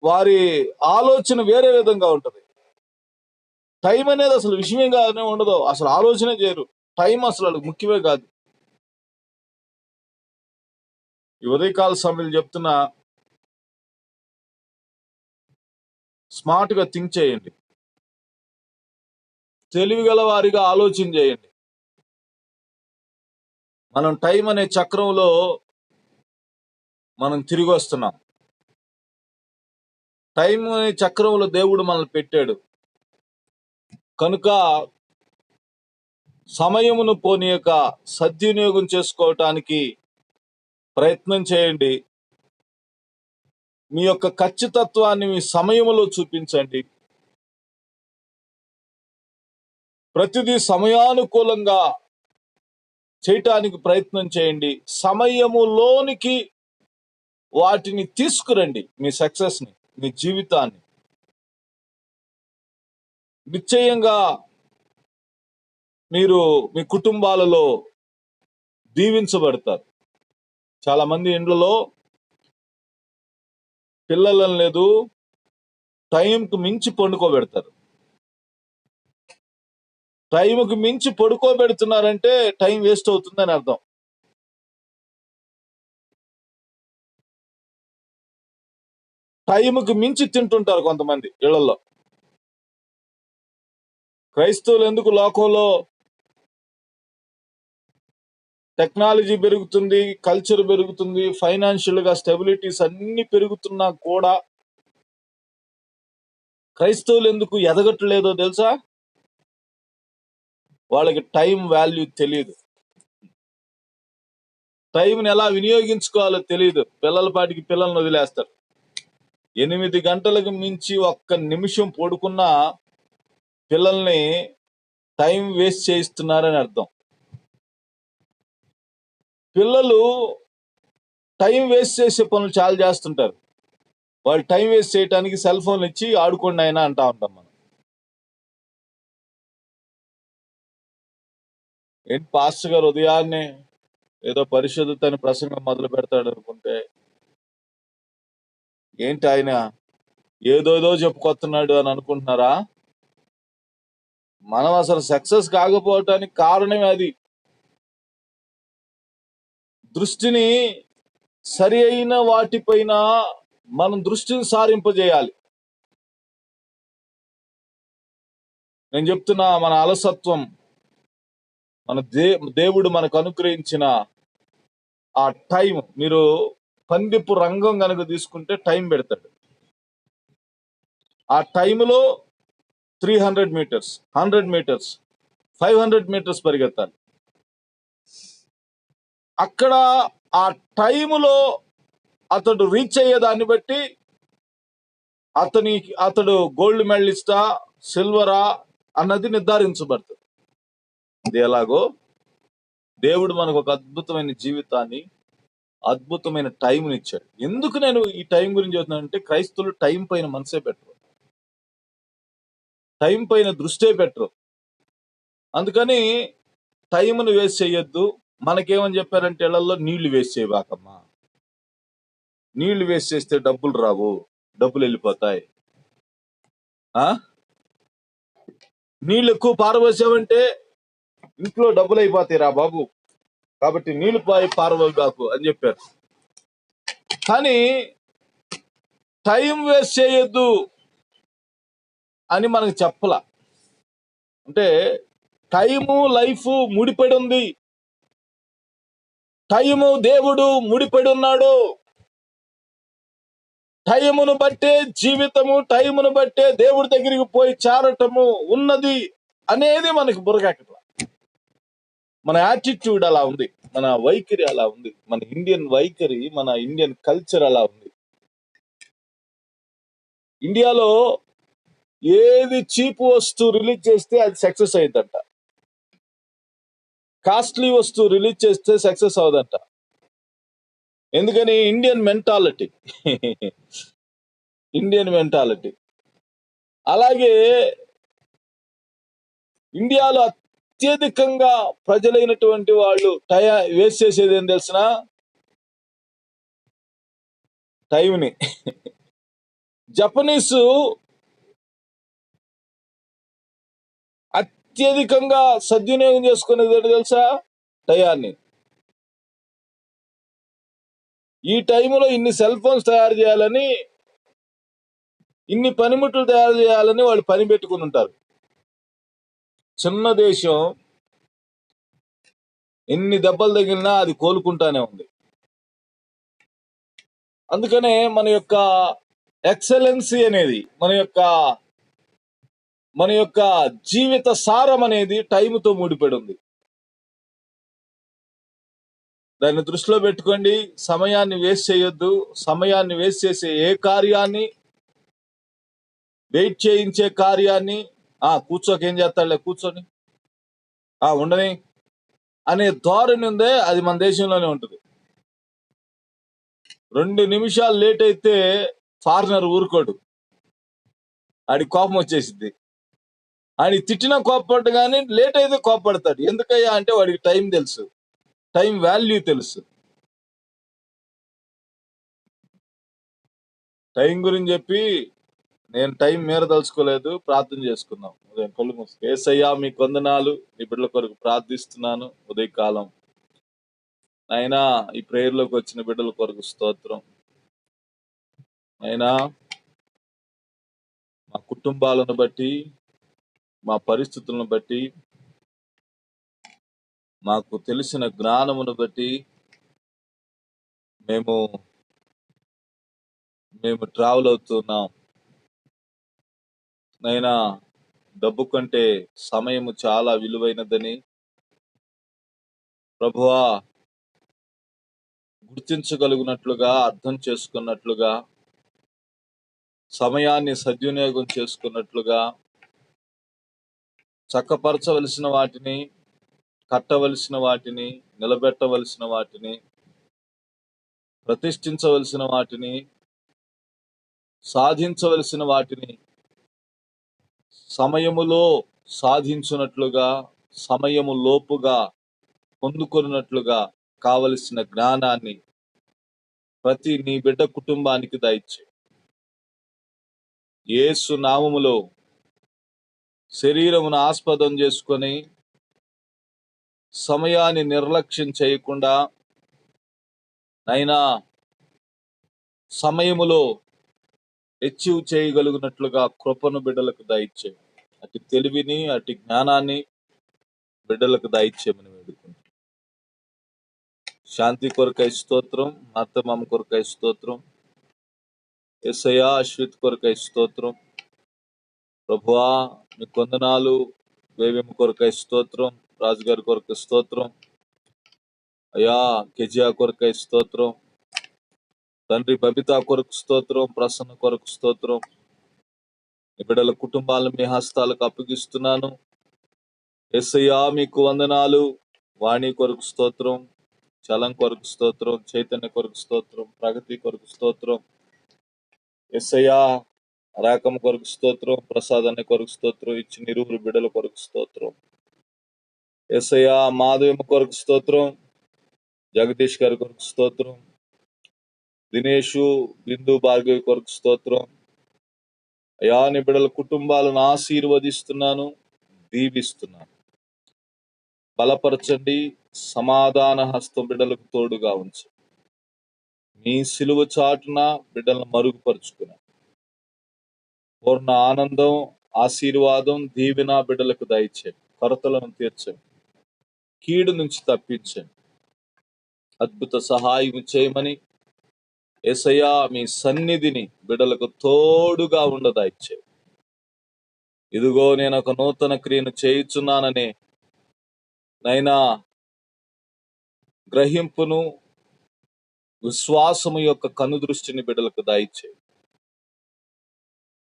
వారి ఆలోచన వేరే విధంగా ఉంటది. టైం అనేది అసలు విషయంగానే ఉండదు. అసలు ఆలోచనే చేయరు. టైం అసలు వాళ్ళకి ముఖ్యమే కాదు. ఈ ఉదయకాల సమయంలో చెప్తున్నా, స్మార్ట్ గా థింక్ చేయండి. తెలివిగల వారిగా ఆలోచన చేయండి. మనం టైం అనే చక్రంలో మనం తిరిగి వస్తున్నాం. టైం అనే చక్రంలో దేవుడు మనల్ని పెట్టాడు కనుక సమయమును పోనీయక సద్వినియోగం చేసుకోవటానికి ప్రయత్నం చేయండి. మీ యొక్క ఖచ్చితత్వాన్ని మీ సమయములో చూపించండి. ప్రతిదీ సమయానుకూలంగా చేయటానికి ప్రయత్నం చేయండి. సమయములోనికి వాటిని తీసుకురండి. మీ సక్సెస్ ని, మీ జీవితాన్ని. నిశ్చయంగా మీరు మీ కుటుంబాలలో దీవించబడతారు. చాలా మంది ఇండ్లలో పిల్లలను లేదు, టైంకు మించి పండుకోబెడతారు. టైంకు మించి పడుకోబెడుతున్నారంటే టైం వేస్ట్ అవుతుందని అర్థం. టైంకు మించి తింటుంటారు కొంతమంది ఇళ్లలో. క్రైస్తవులు ఎందుకు లోకంలో టెక్నాలజీ పెరుగుతుంది, కల్చర్ పెరుగుతుంది, ఫైనాన్షియల్ గా స్టెబిలిటీస్ అన్ని పెరుగుతున్నా కూడా క్రైస్తవులు ఎందుకు ఎదగట్లేదో తెలుసా? వాళ్ళకి టైం వాల్యూ తెలియదు. టైంని ఎలా వినియోగించుకోవాలో తెలియదు. పిల్లల పాటికి పిల్లల్ని వదిలేస్తారు. 8 గంటలకు మించి ఒక్క నిమిషం పడుకున్నా పిల్లల్ని టైం వేస్ట్ చేయిస్తున్నారని అర్థం. పిల్లలు టైం వేస్ట్ చేసే పనులు చాలా చేస్తుంటారు. వాళ్ళు టైం వేస్ట్ చేయడానికి సెల్ ఫోన్లు ఇచ్చి ఆడుకోండి అయినా అంటా ఉంటాం మనం. ఏంటి పాస్టర్ గారు ఉదయాన్నే ఏదో పరిశుద్ధత అని ప్రసంగం మొదలు పెడతాడు అనుకుంటే, ఏంటి ఆయన ఏదోదో చెప్పుకొస్తున్నాడు అని అనుకుంటున్నారా? మనం అసలు సక్సెస్ కాకపోవటానికి కారణమే అది. దృష్టిని సరి అయిన వాటిపైన మనం దృష్టిని సారింపజేయాలి. నేను చెప్తున్నా, మన అలసత్వం, మన దేవుడు మనకు అనుగ్రహించిన ఆ టైం, మీరు పందిపు రంగం కనుక తీసుకుంటే టైం పెడతాడు. ఆ టైంలో 300 మీటర్స్, 100 మీటర్స్, 500 మీటర్స్ పరిగెత్తాలి. అక్కడ ఆ టైములో అతడు రీచ్ అయ్యేదాన్ని బట్టి అతడు గోల్డ్ మెడలిస్టా, సిల్వరా అన్నది నిర్ధారించబడుతుంది. ఇది ఎలాగో దేవుడు మనకు ఒక అద్భుతమైన జీవితాన్ని, అద్భుతమైన టైంని ఇచ్చాడు. ఎందుకు నేను ఈ టైం గురించి చెప్తున్నానంటే, క్రైస్తవులు టైం పైన మనసే పెట్టరు, టైం పైన దృష్టే పెట్టరు. అందుకని టైంను వేస్ట్ చేయొద్దు. మనకేమని చెప్పారంటే, ఇళ్లలో నీళ్లు వేస్ట్ చేయబాకమ్మా. నీళ్లు వేస్ట్ చేస్తే డబ్బులు రావు, డబ్బులు వెళ్ళిపోతాయి. నీళ్ళు ఎక్కువ పారబోసావంటే ఇంట్లో డబ్బులు అయిపోతాయి రా బాబు, కాబట్టి నీళ్లు పారబోబాకు అని చెప్పారు. కానీ టైం వేస్ట్ చేయొద్దు అని మనకు చెప్పలా. అంటే టైము లైఫ్ ముడిపడి ఉంది. టైము దేవుడు ముడిపడి ఉన్నాడు. టైమును బట్టే జీవితము, టైమును బట్టే దేవుడి దగ్గరికి పోయి చేరటము ఉన్నది అనేది మనకి బుర్రకెక్కట్ల. మన యాటిట్యూడ్ అలా ఉంది, మన వైఖరి అలా ఉంది, మన ఇండియన్ వైఖరి, మన ఇండియన్ కల్చర్ అలా ఉంది. ఇండియాలో ఏది చీప్ వస్తువు రిలీజ్ చేస్తే అది సక్సెస్ అయ్యిందంట, కాస్ట్లీ వస్తువు రిలీజ్ చేస్తే సక్సెస్ అవదంట. ఎందుకని? Indian mentality. Indian mentality. అలాగే ఇండియాలో అత్యధికంగా ప్రజలైనటువంటి వాళ్ళు వేస్ట్ చేసేది ఏం తెలిసిన? టైంని. జపనీసు అత్యధికంగా సద్వినియోగం చేసుకునేది ఏంటి తెలుసా? టయాన్ని. ఈ టైంలో ఇన్ని సెల్ ఫోన్స్ తయారు చేయాలని, ఇన్ని పనిముట్లు తయారు చేయాలని వాళ్ళు పని పెట్టుకుని ఉంటారు. చిన్న దేశం, ఎన్ని దెబ్బలు తగిలినా అది కోలుకుంటానే ఉంది. అందుకనే మన యొక్క ఎక్సలెన్సీ అనేది, మన యొక్క జీవిత సారం అనేది టైంతో ముడిపడి ఉంది. దాన్ని దృష్టిలో పెట్టుకోండి. సమయాన్ని వేస్ట్ చేయొద్దు. సమయాన్ని వేస్ట్ చేసే ఏ కార్యాన్ని, వెయిట్ చేయించే కార్యాన్ని, కూర్చోకేం చేస్తాడులే, కూర్చొని ఉండని అనే ధోరణి ఉందే, అది మన దేశంలోనే ఉంటుంది. 2 నిమిషాలు లేట్ అయితే ఫారినర్ ఊరుకోడు, ఆడి కోపం వచ్చేసింది. ఆయన తిట్టినా కోప్పడ్డు, కానీ లేట్ అయితే కోప్పడతాడు. ఎందుకయ్యా అంటే వాడికి టైం తెలుసు, టైం వాల్యూ తెలుసు. టైం గురించి చెప్పి నేను టైం మీరదలుచుకోలేదు, ప్రార్థన చేసుకుందాం. ఉదయం కళ్ళు మూసుకో. యేసయ్యా మీకు వందనాలు, నీ బిడ్డల కొరకు ప్రార్థిస్తున్నాను ఉదయకాలం. అయినా ఈ ప్రేయర్లోకి వచ్చిన బిడ్డల కొరకు స్తోత్రం. అయినా మా కుటుంబాలను బట్టి, మా పరిస్థితులను బట్టి, మాకు తెలిసిన జ్ఞానమును బట్టి మేము ట్రావెల్ అవుతున్నాం. నైనా డబ్బు కంటే సమయము చాలా విలువైనదని ప్రభువా గుర్తించగలిగినట్లుగా, అర్థం చేసుకున్నట్లుగా, సమయాన్ని సద్వినియోగం చేసుకున్నట్లుగా, చక్కపరచవలసిన వాటిని, కట్టవలసిన వాటిని, నిలబెట్టవలసిన వాటిని, ప్రతిష్ఠించవలసిన వాటిని, సాధించవలసిన వాటిని సమయములో సాధించున్నట్లుగా, సమయము లోపుగా పొందుకొనున్నట్లుగా కావలసిన జ్ఞానాన్ని ప్రతి నీ బిడ్డ కుటుంబానికి దయచే. యేసు నామములో శరీరమును ఆస్పదం చేసుకొని సమయాన్ని నిర్లక్ష్యం చేయకుండా, నైనా సమయములో అచీవ్ చేయగలిగినట్లుగా కృపను బిడ్డలకు దయచే. అటు తెలివిని, అటు జ్ఞానాన్ని బిడ్డలకు దయచేయమని వేడుకుంటాం. శాంతి కొరకై స్తోత్రం, అత్తమామ కొరకై స్తోత్రం, యేసయ్యా అశ్విత్ కొరకై స్తోత్రం. ప్రభువా మీకు వందనాలు, వేవేమ కొరకై స్తోత్రం, రాజుగారి కొరకు స్తోత్రం, అయ్యా కెజియా కొరకై స్తోత్రం, తండ్రి బబితా కొరకు స్తోత్రం, ప్రసన్న కొరకు స్తోత్రం. ఈ బిడ్డల కుటుంబాలను మీ హస్తాలకు అప్పగిస్తున్నాను. యేసయ్యా మీకు వందనాలు, వాణి కొరకు స్తోత్రం, చలం కొరకు స్తోత్రం, చైతన్య కొరకు స్తోత్రం, ప్రగతి కొరకు స్తోత్రం. యేసయ్యా రాకం కొరకు స్తోత్రం, ప్రసాదాన్ని కొరకు స్తోత్రం, ఇచ్చిన ఇరువురు బిడ్డల కొరకు స్తోత్రం. యేసయ్యా మాధవమ్మ కొరకు స్తోత్రం, జగదీష్ గారి కొరకు స్తోత్రం, దినేషు బిందు భార్గవి కొరకు స్తోత్రం. అయా నీ బిడ్డల కుటుంబాలను ఆశీర్వదిస్తున్నాను, దీవిస్తున్నాను. బలపరచండి, సమాధాన హస్తం బిడ్డలకు తోడుగా ఉంచు. మీ సిలువ చాటున బిడ్డలను మరుగుపరుచుకున్నా పూర్ణ ఆనందం, ఆశీర్వాదం, దీవెన బిడ్డలకు దయచేయండి. కొరతలను తీర్చండి, కీడు నుంచి తప్పించండి, అద్భుత సహాయం చేయమని యేసయ్యా మీ సన్నిధిని బిడ్డలకు తోడుగా ఉండదయచేయండి. ఇదిగో నేను ఒక నూతన క్రియను చేయుచున్నాననే నైనా గ్రహింపును, విశ్వాసము యొక్క కనుదృష్టిని బిడ్డలకు దయచేయండి.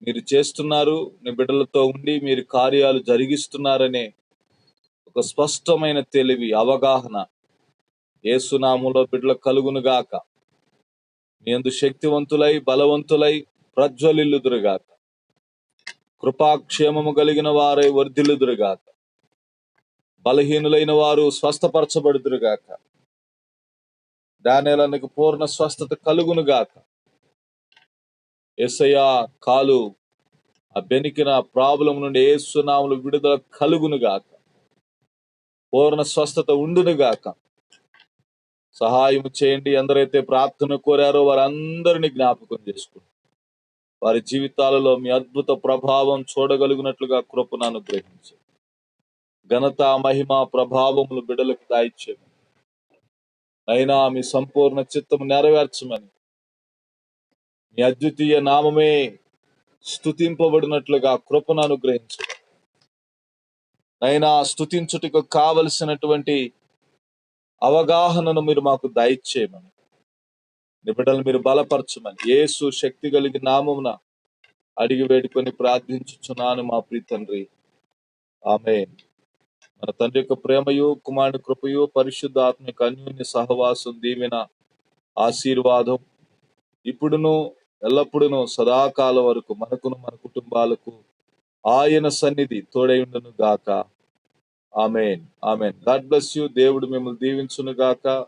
మీరు చేస్తున్నారు, నీ బిడ్డలతో ఉండి మీరు కార్యాలు జరిగిస్తున్నారనే ఒక స్పష్టమైన తెలివి, అవగాహన యేసునామములో బిడ్డలకు కలుగునుగాక. మీ యందు శక్తివంతులై, బలవంతులై ప్రజ్వలిల్లుదురుగాక. కృపాక్షేమము కలిగిన వారై వర్ధిల్లుదురుగాక. బలహీనులైన వారు స్వస్థపరచబడుదురుగాక. దానియేలునకు పూర్ణ స్వస్థత కలుగునుగాక. యేసయ్యా కాలు ఆ బెనికిన ప్రాబ్లం నుండి యేసునామములో విడుదల కలుగునుగాక. పూర్ణ స్వస్థత ఉండునుగాక. సహాయం చేయండి. ఎందరైతే ప్రార్థన కోరారో వారందరినీ జ్ఞాపకం చేసుకోండి. వారి జీవితాలలో మీ అద్భుత ప్రభావం చూడగలిగినట్లుగా కృపను అనుగ్రహించండి. ఘనత, మహిమ, ప్రభావములు బిడ్డలకు దాయిచ్చేయండి. అయినా మీ సంపూర్ణ చిత్తము నెరవేర్చమని, మీ అద్వితీయ నామమే స్తుతింపబడినట్లుగా కృపను అనుగ్రహించండి. అయినా స్తుతించుటకు కావలసినటువంటి అవగాహనను మీరు మాకు దయచేయమని, నీ బిడ్డలు మీరు బలపరచమని యేసు శక్తి కలిగిన నామమున అడిగి వేడుకొని ప్రార్థించుచున్నాను మా ప్రియ తండ్రి, ఆమేన్. మన తండ్రి యొక్క ప్రేమయు, కుమారుని కృపయు, పరిశుద్ధ ఆత్మిక అన్యోన్య సహవాసం, దీవెన, ఆశీర్వాదం ఇప్పుడును ఎల్లప్పుడును సదాకాలం వరకు మనకును మన కుటుంబాలకు ఆయన సన్నిధి తోడైండును గాక. Amen. Amen. God bless you. దేవుడు మిమ్మల్ని దీవించును గాక.